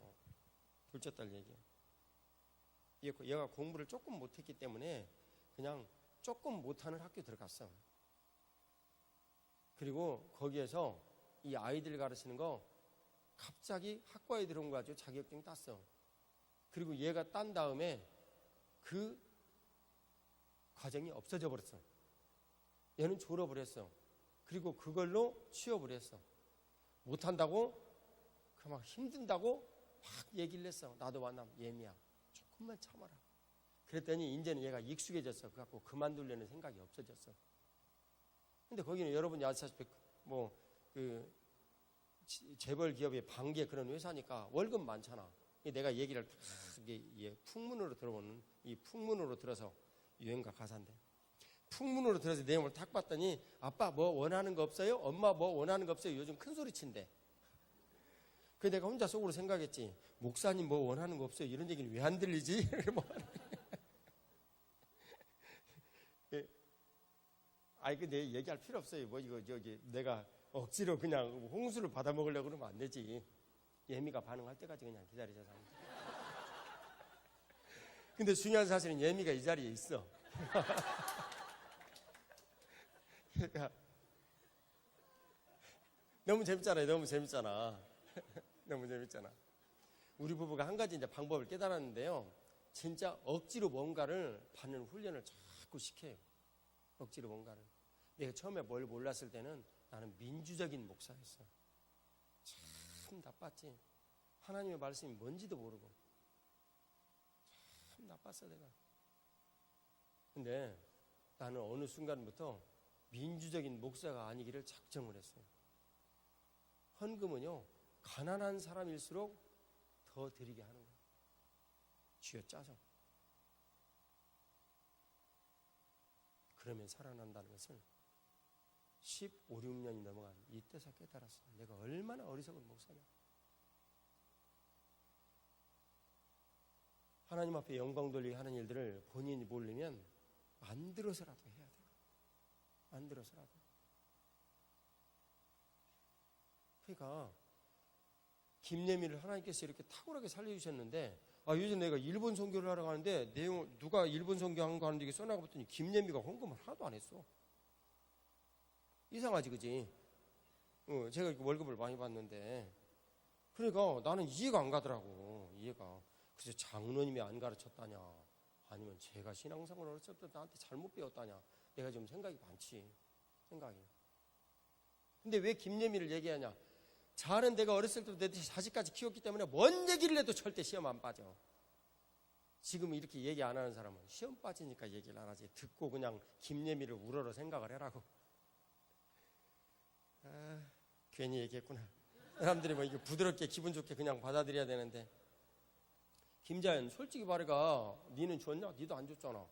얘가 공부를 조금 못했기 때문에 그냥 조금 못하는 학교 들어갔어. 그리고 거기에서 이 아이들 가르치는 거 갑자기 학과에 들어온 거 가지고 자격증 땄어. 그리고 얘가 딴 다음에 그 과정이 없어져 버렸어. 얘는 졸업을 했어. 그리고 그걸로 취업을 했어. 못한다고 막 힘든다고 막 얘기를 했어. 나도 만나면 예미야 조금만 참아라. 그랬더니 이제는 얘가 익숙해졌어. 그래갖고 그만두려는 생각이 없어졌어. 근데 거기는 여러분이 아시다시피 재벌 기업의 반개 그런 회사니까 월급 많잖아. 내가 얘기를 다 풍문으로 들어보는 이 풍문으로 들어서 유행가 가사인데 풍문으로 들어서 내용을 탁 봤더니 아빠 뭐 원하는 거 없어요? 엄마 뭐 원하는 거 없어요? 요즘 큰 소리 친대. 그래서 내가 혼자 속으로 생각했지. 목사님 뭐 원하는 거 없어요? 이런 얘기는 왜 안 들리지? 근데 얘기할 필요 없어요. 뭐 이거 내가 억지로 그냥 홍수를 받아 먹으려고 그러면 안 되지. 예미가 반응할 때까지 그냥 기다리자. 근데 중요한 사실은 예미가 이 자리에 있어. 그러니까 너무 재밌잖아요. 너무 재밌잖아. 우리 부부가 한 가지 이제 방법을 깨달았는데요. 진짜 억지로 뭔가를 받는 훈련을 자꾸 시켜요. 억지로 뭔가를. 내가 처음에 뭘 몰랐을 때는 나는 민주적인 목사였어. 참 나빴지. 하나님의 말씀이 뭔지도 모르고 참 나빴어 내가. 근데 나는 어느 순간부터 민주적인 목사가 아니기를 작정을 했어요. 헌금은요, 가난한 사람일수록 더 드리게 하는 거예요. 쥐어짜서. 그러면 살아난다는 것을 15, 16년이 넘어간 이때서 깨달았어요. 내가 얼마나 어리석은 목사냐. 하나님 앞에 영광 돌리게 하는 일들을 본인이 모르면 만들어서라도 해야 돼요. 만들어서라도. 그러니까 김예미를 하나님께서 이렇게 탁월하게 살려주셨는데, 요즘 내가 일본 선교를 하러 가는데 내용 누가 일본 선교한 거 하는데 이게 써나가 봤더니 김예미가 헌금을 하나도 안 했어. 이상하지, 그지? 제가 이렇게 월급을 많이 받는데, 그러니까 나는 이해가 안 가더라고. 이해가. 그래서 장로님이 안 가르쳤다냐, 아니면 제가 신앙생활을 어렸을 때 나한테 잘못 배웠다냐, 내가 좀 생각이 많지. 생각이. 근데 왜 김예미를 얘기하냐? 자는 내가 어렸을 때부터 내 자식까지 키웠기 때문에 뭔 얘기를 해도 절대 시험 안 빠져. 지금 이렇게 얘기 안 하는 사람은 시험 빠지니까 얘기를 안 하지. 듣고 그냥 김예미를 우러러 생각을 해라고. 괜히 얘기했구나. 사람들이 뭐 이게 부드럽게 기분 좋게 그냥 받아들여야 되는데. 김자연, 솔직히 말해가 니는 줬냐? 니도 안 줬잖아.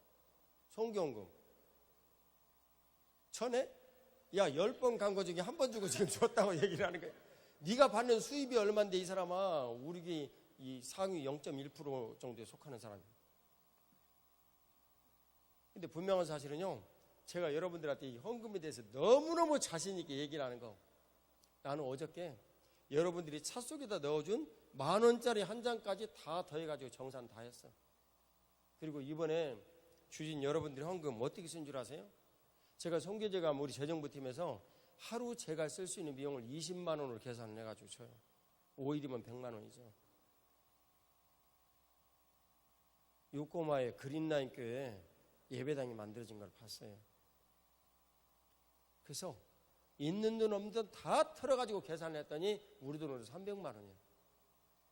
성경금 전에? 야, 10번 간 거 중에 한 번 주고 지금 줬다고 얘기를 하는 거야. 네가 받는 수입이 얼만데 이 사람아. 우리 이 상위 0.1% 정도에 속하는 사람이야. 근데 분명한 사실은요, 제가 여러분들한테 이 헌금에 대해서 너무너무 자신 있게 얘기를 하는 거. 나는 어저께 여러분들이 차 속에다 넣어준 10,000원짜리 한 장까지 다 더해가지고 정산 다 했어. 그리고 이번에 주신 여러분들의 헌금 어떻게 쓴 줄 아세요? 제가 송교제가 우리 재정부팀에서 하루 제가 쓸 수 있는 비용을 20만 원으로 계산을 해가지고 줘요. 5일이면 100만 원이죠. 요코마의 그린라인 교회에 예배당이 만들어진 걸 봤어요. 그래서 있는 돈 없는 돈 다 털어가지고 계산을 했더니 우리 돈으로 300만 원이에요.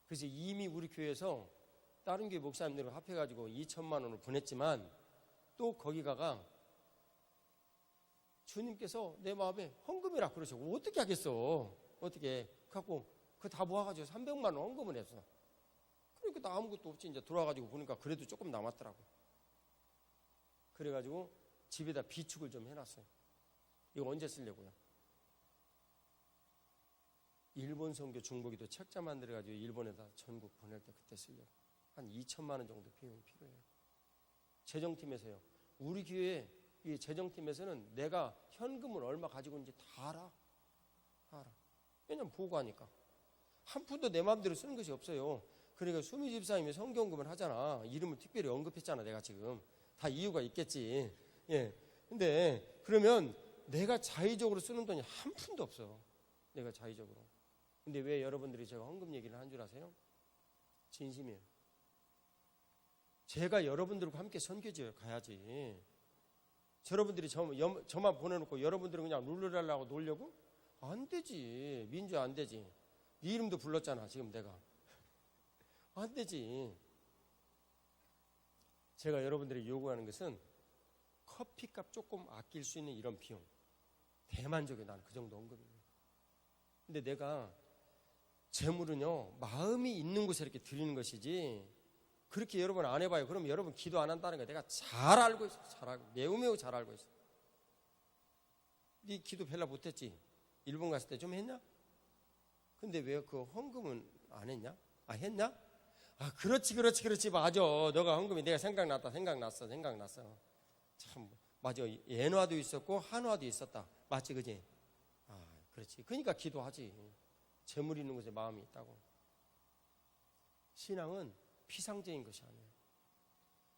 그래서 이미 우리 교회에서 다른 교회 목사님들과 합해가지고 2천만 원을 보냈지만 또 거기가가 주님께서 내 마음에 헌금이라 그러시고 어떻게 하겠어. 어떻게 갖고 그거 다 모아가지고 300만 원 헌금을 했어. 그러니까 나 아무것도 없이 이제 돌아가지고 보니까 그래도 조금 남았더라고. 그래가지고 집에다 비축을 좀 해놨어요. 이거 언제 쓰려고요? 일본 선교 중보기도 책자 만들어가지고 일본에다 전국 보낼 때 그때 쓰려고. 한 2천만 원 정도 비용이 필요해요. 재정팀에서요. 우리 교회 이 재정팀에서는 내가 현금을 얼마 가지고 있는지 다 알아. 왜냐면 보고하니까. 한 푼도 내 마음대로 쓰는 것이 없어요. 그러니까 수미 집사님이 성경금을 하잖아. 이름을 특별히 언급했잖아. 내가 지금 다 이유가 있겠지. 예. 근데 그러면 내가 자의적으로 쓰는 돈이 한 푼도 없어. 내가 자의적으로. 근데 왜 여러분들이 제가 헌금 얘기를 한 줄 아세요? 진심이에요. 제가 여러분들과 함께 선교지에 가야지. 여러분들이 저만 보내놓고 여러분들은 그냥 룰루랄라고 놀려고? 안 되지. 민주야 안 되지. 네 이름도 불렀잖아 지금 내가. 안 되지. 제가 여러분들이 요구하는 것은 커피값 조금 아낄 수 있는 이런 비용. 대만족해. 나는 그 정도 헌금이에요. 근데 내가 재물은요 마음이 있는 곳에 이렇게 드리는 것이지 그렇게 여러분 안 해봐요. 그럼 여러분 기도 안 한다는 거 내가 잘 알고 있어. 잘 알고, 매우 잘 알고 있어. 네 기도 별로 못했지? 일본 갔을 때 좀 했냐? 근데 왜 그 헌금은 안 했냐? 했냐? 그렇지 맞아. 너가 헌금이 내가 생각났어. 참 맞아. 엔화도 있었고 한화도 있었다. 맞지, 그지? 그렇지. 그러니까 기도하지. 재물 있는 곳에 마음이 있다고. 신앙은 피상적인 것이 아니에요.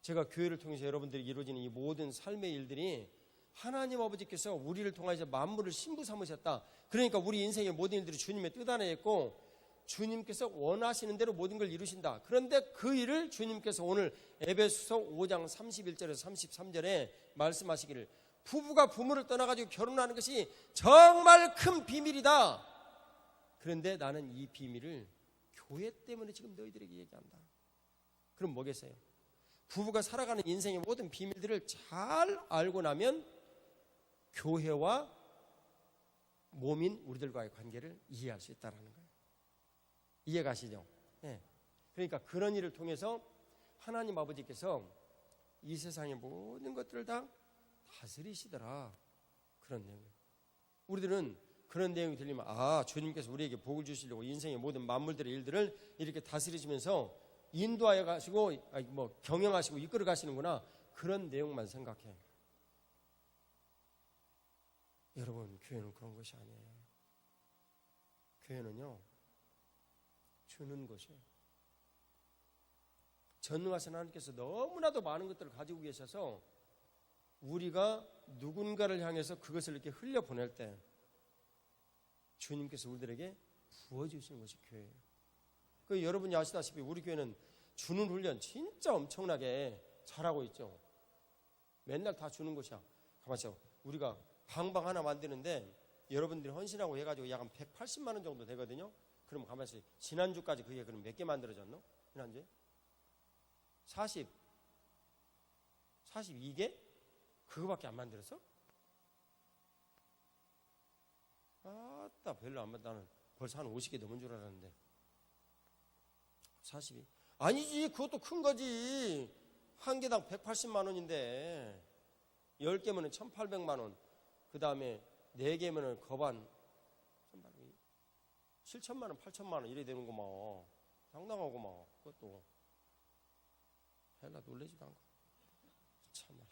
제가 교회를 통해서 여러분들이 이루어지는 이 모든 삶의 일들이 하나님 아버지께서 우리를 통해서 만물을 신부 삼으셨다. 그러니까 우리 인생의 모든 일들이 주님의 뜻 안에 있고 주님께서 원하시는 대로 모든 걸 이루신다. 그런데 그 일을 주님께서 오늘 에베소서 5장 31절에서 33절에 말씀하시기를 부부가 부모를 떠나가지고 결혼하는 것이 정말 큰 비밀이다. 그런데 나는 이 비밀을 교회 때문에 지금 너희들에게 얘기한다. 그럼 뭐겠어요? 부부가 살아가는 인생의 모든 비밀들을 잘 알고 나면 교회와 몸인 우리들과의 관계를 이해할 수 있다는 거예요. 이해가시죠? 네. 그러니까 그런 일을 통해서 하나님 아버지께서 이 세상의 모든 것들을 다 다스리시더라. 그런 내용이에요. 우리들은 그런 내용이 들리면 주님께서 우리에게 복을 주시려고 인생의 모든 만물들의 일들을 이렇게 다스리시면서 인도하여 가시고 경영하시고 이끌어 가시는구나. 그런 내용만 생각해. 여러분, 교회는 그런 것이 아니에요. 교회는요, 주는 것이에요. 전능하신 하나님께서 너무나도 많은 것들을 가지고 계셔서 우리가 누군가를 향해서 그것을 이렇게 흘려보낼 때 주님께서 우리들에게 부어주시는 것이 교회예요. 그 여러분이 아시다시피 우리 교회는 주는 훈련 진짜 엄청나게 잘하고 있죠. 맨날 다 주는 것이야. 가만히 있어. 우리가 방방 하나 만드는데 여러분들이 헌신하고 해가지고 약 한 180만 원 정도 되거든요. 그럼 가만히 있어. 지난주까지 그게 그럼 몇 개 만들어졌노? 지난주에? 42개? 그거밖에 안 만들었어? 아따, 별로 안 만들어. 나는 벌써 한 50개 넘은 줄 알았는데. 42? 아니지, 그것도 큰 거지. 한 개당 180만 원인데 10개면 1,800만 원. 그 다음에 4개면 거반 7천만 원, 8천만 원 이래 되는 거만. 당당하고만. 그것도 헬라 놀라지도 않고. 참말로.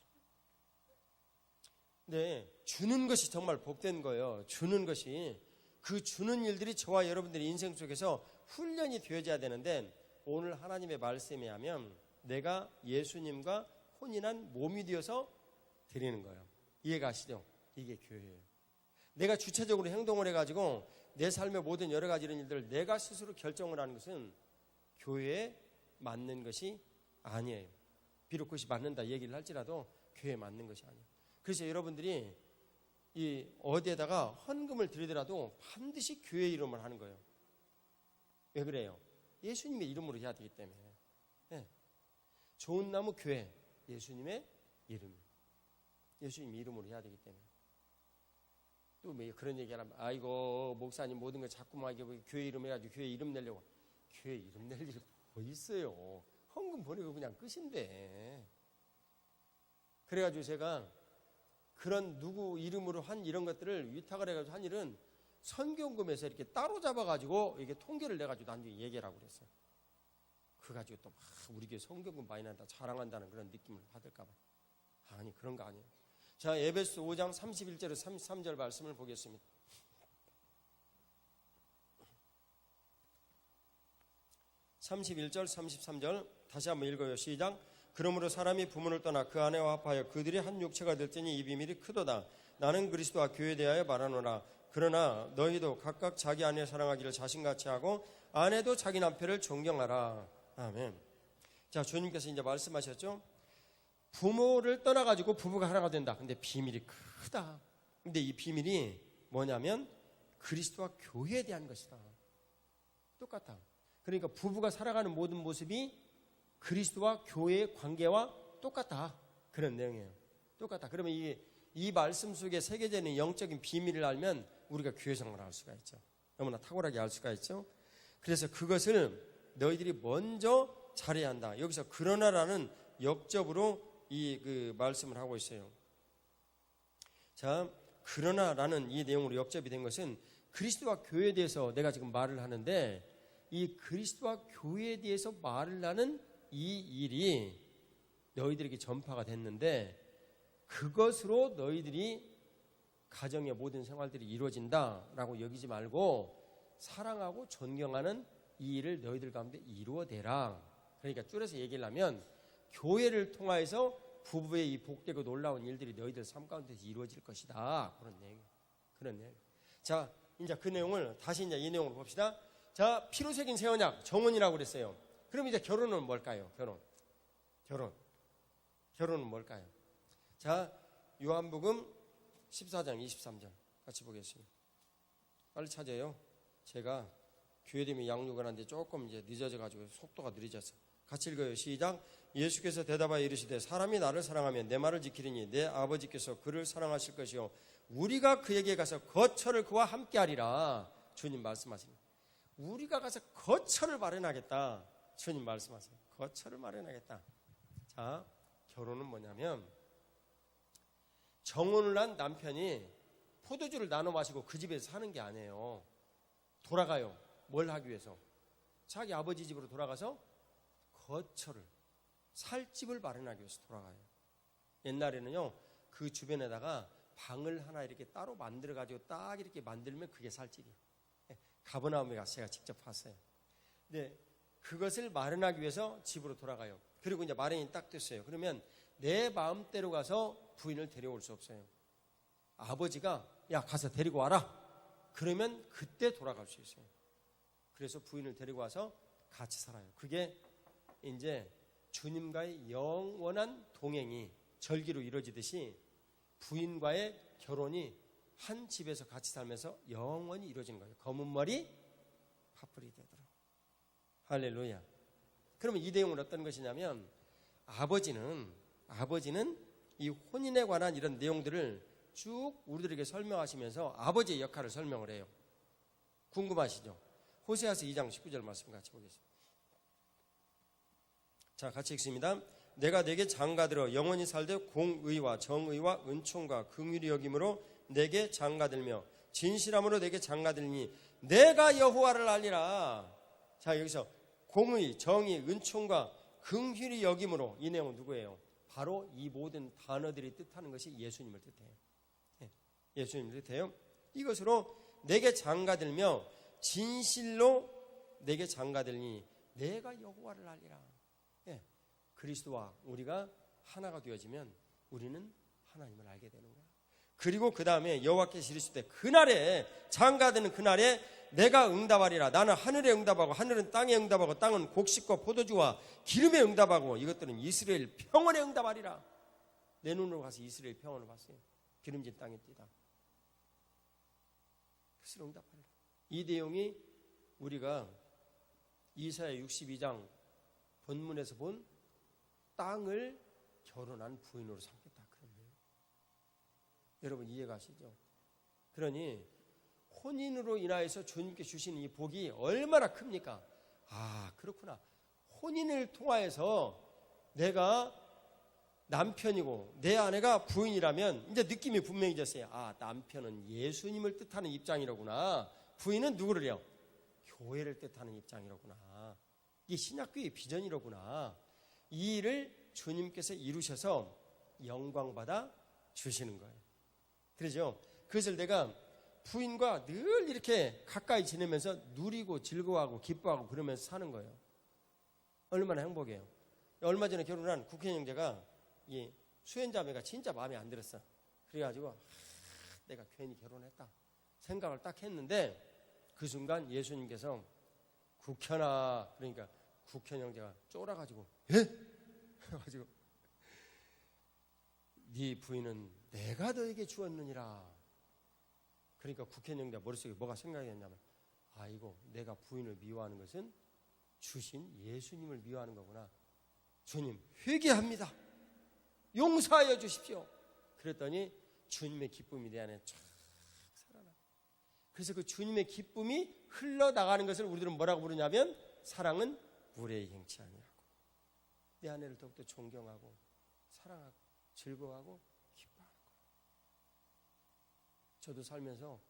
네, 주는 것이 정말 복된 거예요. 주는 것이. 그 주는 일들이 저와 여러분들의 인생 속에서 훈련이 되어져야 되는데 오늘 하나님의 말씀에 하면 내가 예수님과 혼인한 몸이 되어서 드리는 거예요. 이해가시죠? 이게 교회예요. 내가 주체적으로 행동을 해가지고 내 삶의 모든 여러 가지 이런 일들을 내가 스스로 결정을 하는 것은 교회에 맞는 것이 아니에요. 비록 그것이 맞는다 얘기를 할지라도 교회에 맞는 것이 아니에요. 그래서 여러분들이 이 어디에다가 헌금을 드리더라도 반드시 교회 이름을 하는 거예요. 왜 그래요? 예수님의 이름으로 해야 되기 때문에. 네. 좋은 나무 교회, 예수님의 이름. 예수님 이름으로 해야 되기 때문에. 또 뭐 그런 얘기하면 아이고 목사님 모든 걸 자꾸만 교회 이름 해가지고 교회 이름 내려고. 교회 이름 낼 일이 뭐 있어요. 헌금 보내고 그냥 끝인데. 그래가지고 제가 그런 누구 이름으로 한 이런 것들을 위탁을 해가지고 한 일은 선교금에서 이렇게 따로 잡아가지고 이게 통계를 내가지고 나중에 얘기하라고 그랬어요. 그거 가지고 또 막 우리 교회 선교금 많이 난다 자랑한다는 그런 느낌을 받을까봐. 아니 그런 거 아니에요. 자, 에베소 5장 31절에서 33절 말씀을 보겠습니다. (31절) (33절) 다시 한번 읽어요. 시작. 그러므로 사람이 부모를 떠나 그 아내와 합하여 그들이 한 육체가 될지니 이 비밀이 크도다. 나는 그리스도와 교회에 대하여 말하노라. 그러나 너희도 각각 자기 아내를 사랑하기를 자신같이 하고 아내도 자기 남편을 존경하라. 아멘. 자, 주님께서 이제 말씀하셨죠. 부모를 떠나가지고 부부가 하나가 된다. 근데 비밀이 크다. 근데 이 비밀이 뭐냐면 그리스도와 교회에 대한 것이다. 똑같아. 그러니까 부부가 살아가는 모든 모습이 그리스도와 교회의 관계와 똑같다. 그런 내용이에요. 똑같다. 그러면 이 말씀 속에 새겨지는 영적인 비밀을 알면 우리가 교회 생활을 할 수가 있죠. 너무나 탁월하게 알 수가 있죠. 그래서 그것을 너희들이 먼저 잘해야 한다. 여기서 그러나라는 역접으로 그 말씀을 하고 있어요. 자, 그러나라는 이 내용으로 역접이 된 것은 그리스도와 교회에 대해서 내가 지금 말을 하는데 이 그리스도와 교회에 대해서 말을 하는 이 일이 너희들에게 전파가 됐는데 그것으로 너희들이 가정의 모든 생활들이 이루어진다라고 여기지 말고 사랑하고 존경하는 이 일을 너희들 가운데 이루어대라. 그러니까 줄여서 얘기를 하면 교회를 통하여서 부부의 이 복되고 놀라운 일들이 너희들 삶 가운데서 이루어질 것이다. 그런 내용. 자, 이제 그 내용을 다시 이제 이 내용으로 봅시다. 자, 피로 새긴 새 언약 정언이라고 그랬어요. 그럼 이제 결혼은 뭘까요? 결혼은 뭘까요? 자, 요한복음 14장 23절 같이 보겠습니다. 빨리 찾아요. 제가 교회됨이 양육을 하는데 조금 이제 늦어져가지고 속도가 느려졌어요. 같이 읽어요. 시작. 예수께서 대답하여 이르시되 사람이 나를 사랑하면 내 말을 지키리니 내 아버지께서 그를 사랑하실 것이요 우리가 그에게 가서 거처를 그와 함께하리라. 주님 말씀하십니다. 우리가 가서 거처를 마련하겠다. 주님 말씀하세요. 거처를 마련하겠다. 자, 결혼은 뭐냐면 정혼을 한 남편이 포도주를 나눠 마시고 그 집에서 사는 게 아니에요. 돌아가요. 뭘 하기 위해서? 자기 아버지 집으로 돌아가서 거처를, 살 집을 마련하기 위해서 돌아가요. 옛날에는요, 그 주변에다가 방을 하나 이렇게 따로 만들어가지고 딱 이렇게 만들면 그게 살 집이에요. 가버나움에 가서 제가 직접 봤어요. 근데 그것을 마련하기 위해서 집으로 돌아가요. 그리고 이제 마련이 딱 됐어요. 그러면 내 마음대로 가서 부인을 데려올 수 없어요. 아버지가 야 가서 데리고 와라. 그러면 그때 돌아갈 수 있어요. 그래서 부인을 데리고 와서 같이 살아요. 그게 이제 주님과의 영원한 동행이 절기로 이루어지듯이 부인과의 결혼이 한 집에서 같이 살면서 영원히 이루어지는 거예요. 검은 머리 파뿌리 되도록. 할렐루야. 그러면 이 내용은 어떤 것이냐면 아버지는 이 혼인에 관한 이런 내용들을 쭉 우리들에게 설명하시면서 아버지의 역할을 설명을 해요. 궁금하시죠? 호세아서 2장 19절 말씀 같이 보겠습니다. 자, 같이 읽습니다. 내가 내게 장가들어 영원히 살되 공의와 정의와 은총과 긍휼히 여김으로 내게 장가들며 진실함으로 내게 장가들니 내가 여호와를 알리라. 자, 여기서 공의, 정의, 은총과 긍휼히 여김으로 이 내용은 누구예요? 바로 이 모든 단어들이 뜻하는 것이 예수님을 뜻해요. 예수님을 뜻해요. 이것으로 내게 장가들며 진실로 내게 장가들니 내가 여호와를 알리라. 그리스도와 우리가 하나가 되어지면 우리는 하나님을 알게 되는 거야. 그리고 그 다음에 여호와께서 이르실 때 그날에 장가드는 그날에 내가 응답하리라. 나는 하늘에 응답하고 하늘은 땅에 응답하고 땅은 곡식과 포도주와 기름에 응답하고 이것들은 이스라엘 평원에 응답하리라. 내 눈으로 가서 이스라엘 평원을 봤어요. 기름진 땅에 뛰다. 그것을 응답하리라. 이 내용이 우리가 이사야 62장 본문에서 본 땅을 결혼한 부인으로 삼겠다 그런 거예요. 여러분 이해가시죠? 그러니 혼인으로 인하여서 주님께 주시는 이 복이 얼마나 큽니까? 아, 그렇구나. 혼인을 통하여서 내가 남편이고 내 아내가 부인이라면 이제 느낌이 분명해졌어요. 아, 남편은 예수님을 뜻하는 입장이로구나. 부인은 누구를 해요? 교회를 뜻하는 입장이로구나. 이게 신약교회의 비전이로구나. 이 일을 주님께서 이루셔서 영광받아 주시는 거예요. 그러죠? 그것을 내가 부인과 늘 이렇게 가까이 지내면서 누리고 즐거워하고 기뻐하고 그러면서 사는 거예요. 얼마나 행복해요. 얼마 전에 결혼한 국회의원 형제가 이 수연자매가 진짜 마음에 안 들었어. 그래가지고 내가 괜히 결혼했다 생각을 딱 했는데 그 순간 예수님께서 국현아, 그러니까 국현 형제가 쫄아가지고 그래가지고 네 부인은 내가 너에게 주었느니라. 그러니까 국현 형제 머릿속에 뭐가 생각이 났냐면 아이고 내가 부인을 미워하는 것은 주신 예수님을 미워하는 거구나. 주님 회개합니다. 용서하여 주십시오. 그랬더니 주님의 기쁨이 내 안에 쫙 살아나. 그래서 그 주님의 기쁨이 흘러나가는 것을 우리들은 뭐라고 부르냐면 사랑은 물의 행치 아니라고. 내 아내를 더욱더 존경하고 사랑하고 즐거워하고 기뻐하는 거예요. 저도 살면서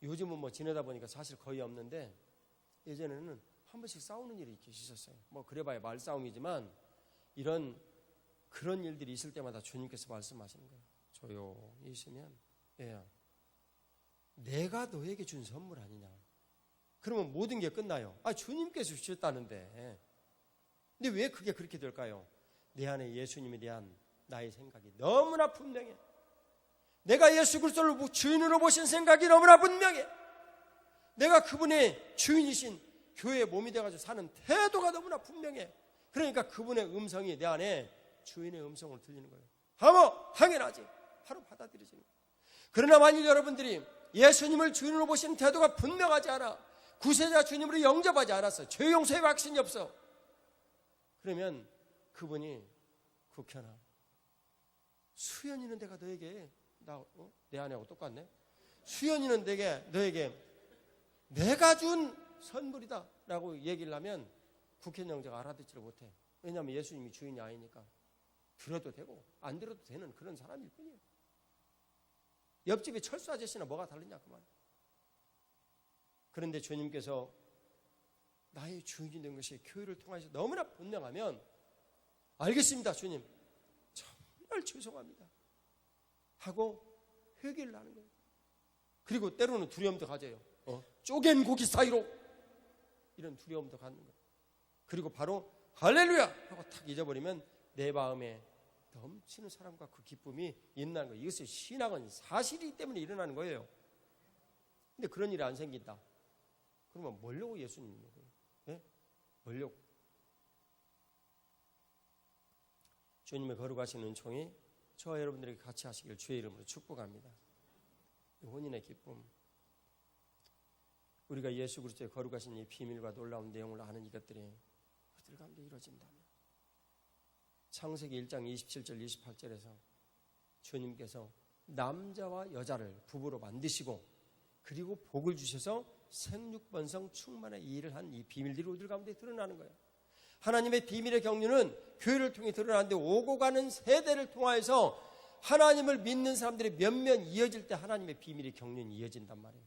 요즘은 뭐 지내다 보니까 사실 거의 없는데 예전에는 한 번씩 싸우는 일이 이렇게 있었어요. 뭐 그래봐야 말싸움이지만 그런 일들이 있을 때마다 주님께서 말씀하시는 거예요. 조용히 있으면 얘야 내가 너에게 준 선물 아니냐. 그러면 모든 게 끝나요. 아, 주님께서 주셨다는데. 근데 왜 그게 그렇게 될까요? 내 안에 예수님에 대한 나의 생각이 너무나 분명해. 내가 예수 그리스도를 주인으로 보신 생각이 너무나 분명해. 내가 그분의 주인이신 교회의 몸이 돼가지고 사는 태도가 너무나 분명해. 그러니까 그분의 음성이 내 안에 주인의 음성을 들리는 거예요. 하모 당연하지. 바로 받아들여지는 거예요. 그러나 만일 여러분들이 예수님을 주인으로 보시는 태도가 분명하지 않아, 구세자 주님으로 영접하지 않았어, 죄 용서의 확신이 없어, 그러면 그분이 국현아, 수연이는 내가 너에게 내 아내하고 똑같네. 수연이는 너에게 내가 준 선물이다 라고 얘기를 하면 국현 형제가 알아듣지를 못해. 왜냐하면 예수님이 주인이 아니니까. 들어도 되고 안 들어도 되는 그런 사람일 뿐이에요. 옆집에 철수 아저씨나 뭐가 다르냐 그 말. 그런데 주님께서 나의 주인이 된 것이 교회를 통해서 너무나 분명하면 알겠습니다 주님, 정말 죄송합니다 하고 회개를 하는 거예요. 그리고 때로는 두려움도 가져요. 쪼갠 고기 사이로, 이런 두려움도 갖는 거예요. 그리고 바로 할렐루야 하고 탁 잊어버리면 내 마음에 넘치는 사랑과 그 기쁨이 있는 거예요. 이것이 신앙은 사실이기 때문에 일어나는 거예요. 근데 그런 일이 안 생긴다 그러면 뭐려고 예수님 있는 거예요? 네? 뭐려고? 주님의 거룩하신 은총이 저와 여러분들에게 같이 하시길 주의 이름으로 축복합니다. 혼인의 기쁨, 우리가 예수 그리스도의 거룩하신 이 비밀과 놀라운 내용을 아는 이것들이 우리들 가운데 이루어진다면, 창세기 1장 27절 28절에서 주님께서 남자와 여자를 부부로 만드시고 그리고 복을 주셔서 생육번성 충만의 일을 한 이 비밀들이 우리들 가운데 드러나는 거예요. 하나님의 비밀의 경륜은 교회를 통해 드러나는데 오고 가는 세대를 통해서 하나님을 믿는 사람들이 몇몇 이어질 때 하나님의 비밀의 경륜이 이어진단 말이에요.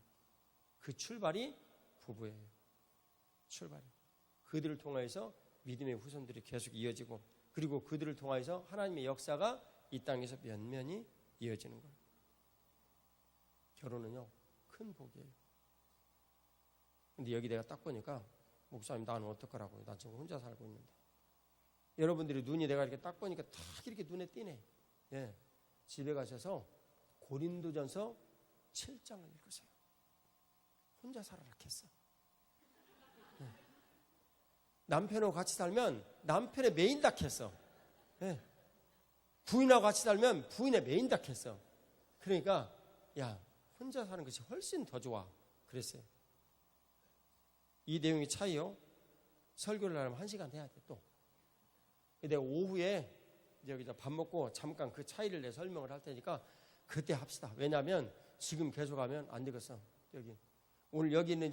그 출발이 부부예요. 출발이. 그들을 통해서 믿음의 후손들이 계속 이어지고, 그리고 그들을 통해서 하나님의 역사가 이 땅에서 면면이 이어지는 거예요. 결혼은요, 큰 복이에요. 근데 여기 내가 딱 보니까, 목사님 나는 어떡하라고요? 난 지금 혼자 살고 있는데. 여러분들이 눈이 내가 이렇게 딱 보니까 딱 이렇게 눈에 띄네. 예. 집에 가셔서 고린도전서 7장을 읽으세요. 혼자 살아라 했어. 예. 남편하고 같이 살면 남편의 메인 닥했어. 예. 부인하고 같이 살면 부인의 메인 닥했어. 그러니까 야, 혼자 사는 것이 훨씬 더 좋아 그랬어요. 이 내용의 차이요, 설교를 하려면 1시간 해야 돼. 또 내가 오후에 여기 밥 먹고 잠깐 그 차이를 내 설명을 할 테니까 그때 합시다. 왜냐하면 지금 계속하면 안 되겠어. 오늘 여기 있는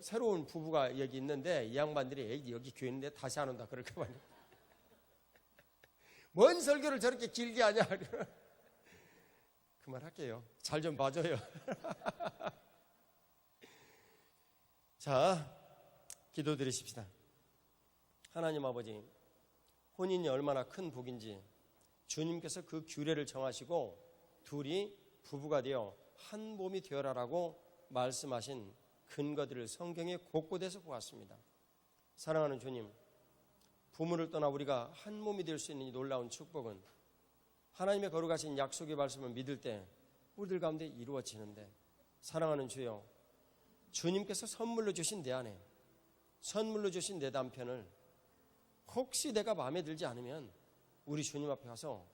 새로운 부부가 여기 있는데 이 양반들이 여기 교회 있는데 다시 안 온다 그럴까 말이야. 뭔 설교를 저렇게 길게 하냐. 그만할게요. 잘 좀 봐줘요. 자, 기도드리십시다. 하나님 아버지, 혼인이 얼마나 큰 복인지 주님께서 그 규례를 정하시고 둘이 부부가 되어 한 몸이 되어라라고 말씀하신 근거들을 성경에 곳곳에서 보았습니다. 사랑하는 주님, 부모를 떠나 우리가 한 몸이 될 수 있는 이 놀라운 축복은 하나님의 거룩하신 약속의 말씀을 믿을 때 우리들 가운데 이루어지는데, 사랑하는 주여, 주님께서 선물로 주신 내 아내, 선물로 주신 내 남편을 혹시 내가 마음에 들지 않으면 우리 주님 앞에 가서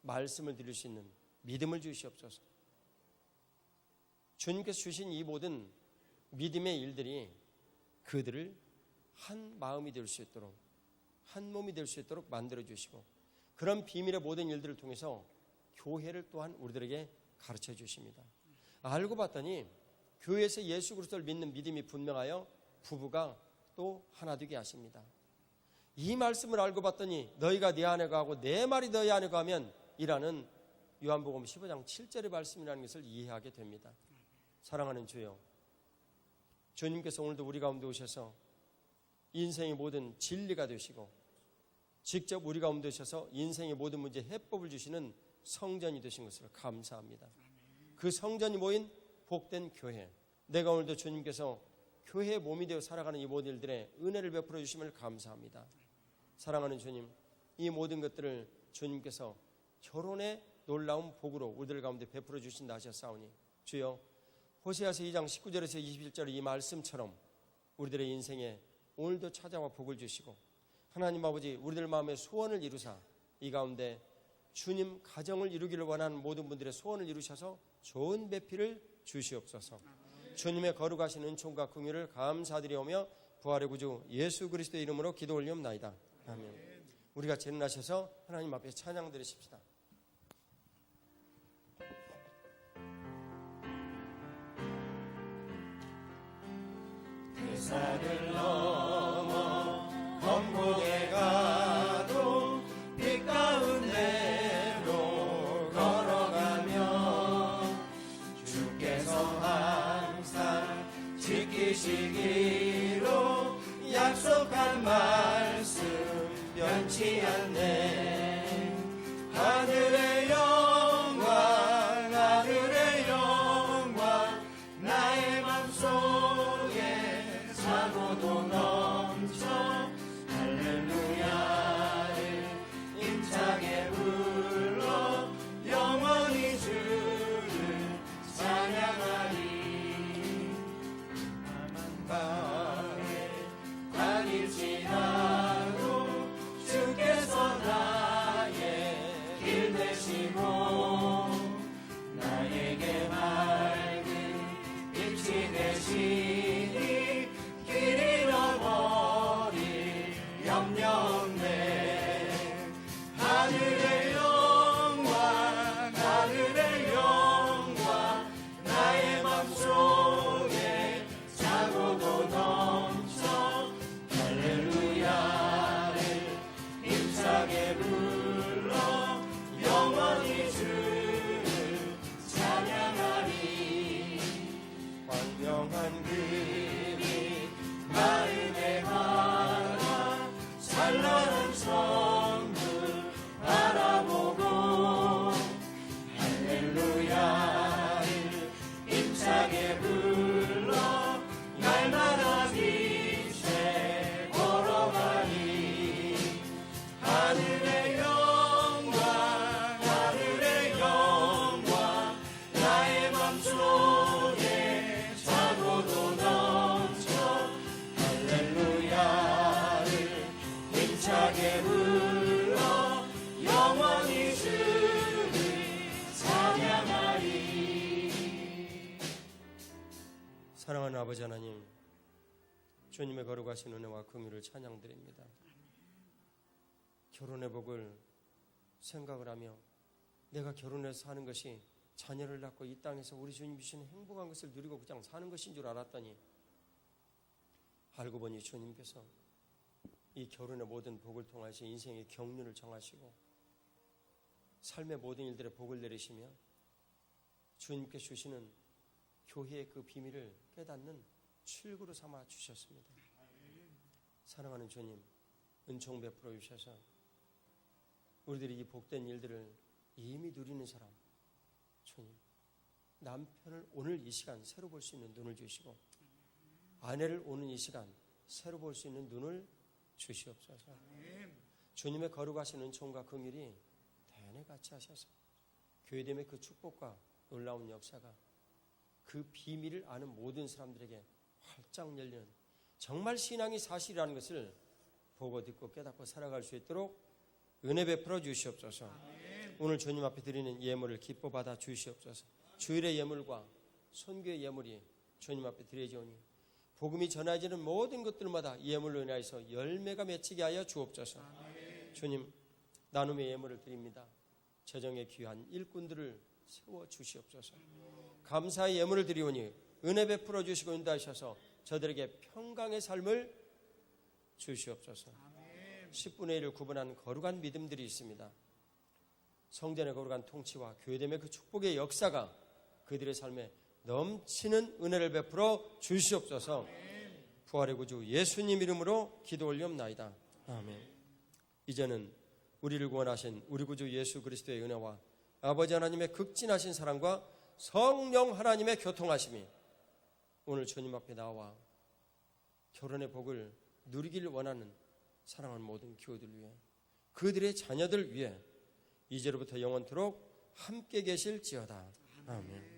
말씀을 드릴 수 있는 믿음을 주시옵소서. 주님께서 주신 이 모든 믿음의 일들이 그들을 한 마음이 될 수 있도록, 한 몸이 될 수 있도록 만들어 주시고, 그런 비밀의 모든 일들을 통해서 교회를 또한 우리들에게 가르쳐 주십니다. 알고 봤더니 교회에서 예수 그리스도를 믿는 믿음이 분명하여 부부가 또 하나 되게 하십니다. 이 말씀을 알고 봤더니 너희가 네 안에 거하고 내 말이 너희 안에 거하면 이라는 요한복음 15장 7절의 말씀이라는 것을 이해하게 됩니다. 사랑하는 주여, 주님께서 오늘도 우리 가운데 오셔서 인생의 모든 진리가 되시고 직접 우리 가운데 오셔서 인생의 모든 문제에 해법을 주시는 성전이 되신 것을 감사합니다. 그 성전이 모인 복된 교회, 내가 오늘도 주님께서 교회의 몸이 되어 살아가는 이 모든 일들의 은혜를 베풀어 주심을 감사합니다. 사랑하는 주님, 이 모든 것들을 주님께서 결혼의 놀라운 복으로 우리들 가운데 베풀어 주신다 하셨사오니 주여, 호세아서 2장 19절에서 21절 이 말씀처럼 우리들의 인생에 오늘도 찾아와 복을 주시고 하나님 아버지 우리들 마음의 소원을 이루사 이 가운데 주님 가정을 이루기를 원하는 모든 분들의 소원을 이루셔서 좋은 배필을 주시옵소서. 주님의 거룩하신 은총과 긍휼을 감사드리오며 부활의 구주 예수 그리스도의 이름으로 기도 올리옵나이다. 아멘. 우리 같이 일어나셔서 하나님 앞에 찬양 드리십시다. 대사를 넘어 건국에 가도 빛 가운데로 걸어가며 주께서 항상 지키시기로 약속한 말씀 변치 않네. 하늘의 영광 하늘의 영광 나의 맘속에 사고도 넘쳐 할렐루야를 힘차게 불러 영원히 주를 찬양하리. 험한 밤에 다닐지라도 주께서 나의 길 되시고 나에게 맑은 빛이 되시니 길 잃어버릴 염려 없네. 하늘의 영광 하늘의 영광 나의 맘속에 사고도 넘쳐 할렐루야를 힘차게 불러 영원히 주를 찬양하리. 광명한 그리 마음에 가라 찬란한 천국 바라보고 할렐루야를 힘차게 불러 날마다 빛에 걸어가니. 하늘의 영광 하늘의 영광 나의 맘속에 사고도 넘쳐 할렐루야를 힘차게 불러 영원히 주를 찬양하리. 사랑하는 아버지 하나님, 주님의 거룩하신 은혜와 긍휼을 찬양드립니다. 결혼의 복을 생각을 하며 내가 결혼해서 사는 것이 자녀를 낳고 이 땅에서 우리 주님 주시는 행복한 것을 누리고 그냥 사는 것인 줄 알았더니 알고 보니 주님께서 이 결혼의 모든 복을 통하여 인생의 경륜을 정하시고 삶의 모든 일들의 복을 내리시며 주님께 주시는 교회의 그 비밀을 깨닫는 출구로 삼아 주셨습니다. 사랑하는 주님, 은총 베풀어 주셔서 우리들이 이 복된 일들을 이미 누리는 사람, 주님, 남편을 오늘 이 시간 새로 볼 수 있는 눈을 주시고 아내를 오는 이 시간 새로 볼 수 있는 눈을 주시옵소서. 주님의 거룩하신 은총과 긍휼이 대연에 같이 하셔서 교회됨의 그 축복과 놀라운 역사가 그 비밀을 아는 모든 사람들에게 활짝 열리는 정말 신앙이 사실이라는 것을 보고 듣고 깨닫고 살아갈 수 있도록 은혜 베풀어 주시옵소서. 오늘 주님 앞에 드리는 예물을 기뻐 받아 주시옵소서. 주일의 예물과 선교의 예물이 주님 앞에 드려지오니 복음이 전해지는 모든 것들마다 예물로 인하여서 열매가 맺히게 하여 주옵소서. 주님, 나눔의 예물을 드립니다. 재정의 귀한 일꾼들을 세워 주시옵소서. 감사의 예물을 드리오니 은혜 베풀어 주시고 인도하셔서 저들에게 평강의 삶을 주시옵소서. 10분의 1을 구분한 거룩한 믿음들이 있습니다. 성전의 거룩한 통치와 교회됨의 그 축복의 역사가 그들의 삶에 넘치는 은혜를 베풀어 주시옵소서. 부활의 구주 예수님 이름으로 기도 올리옵나이다. 아멘. 이제는 우리를 구원하신 우리 구주 예수 그리스도의 은혜와 아버지 하나님의 극진하신 사랑과 성령 하나님의 교통하심이 오늘 주님 앞에 나와 결혼의 복을 누리기를 원하는 사랑하는 모든 교우들 위해 그들의 자녀들 위해 이제로부터 영원토록 함께 계실지어다. 아멘.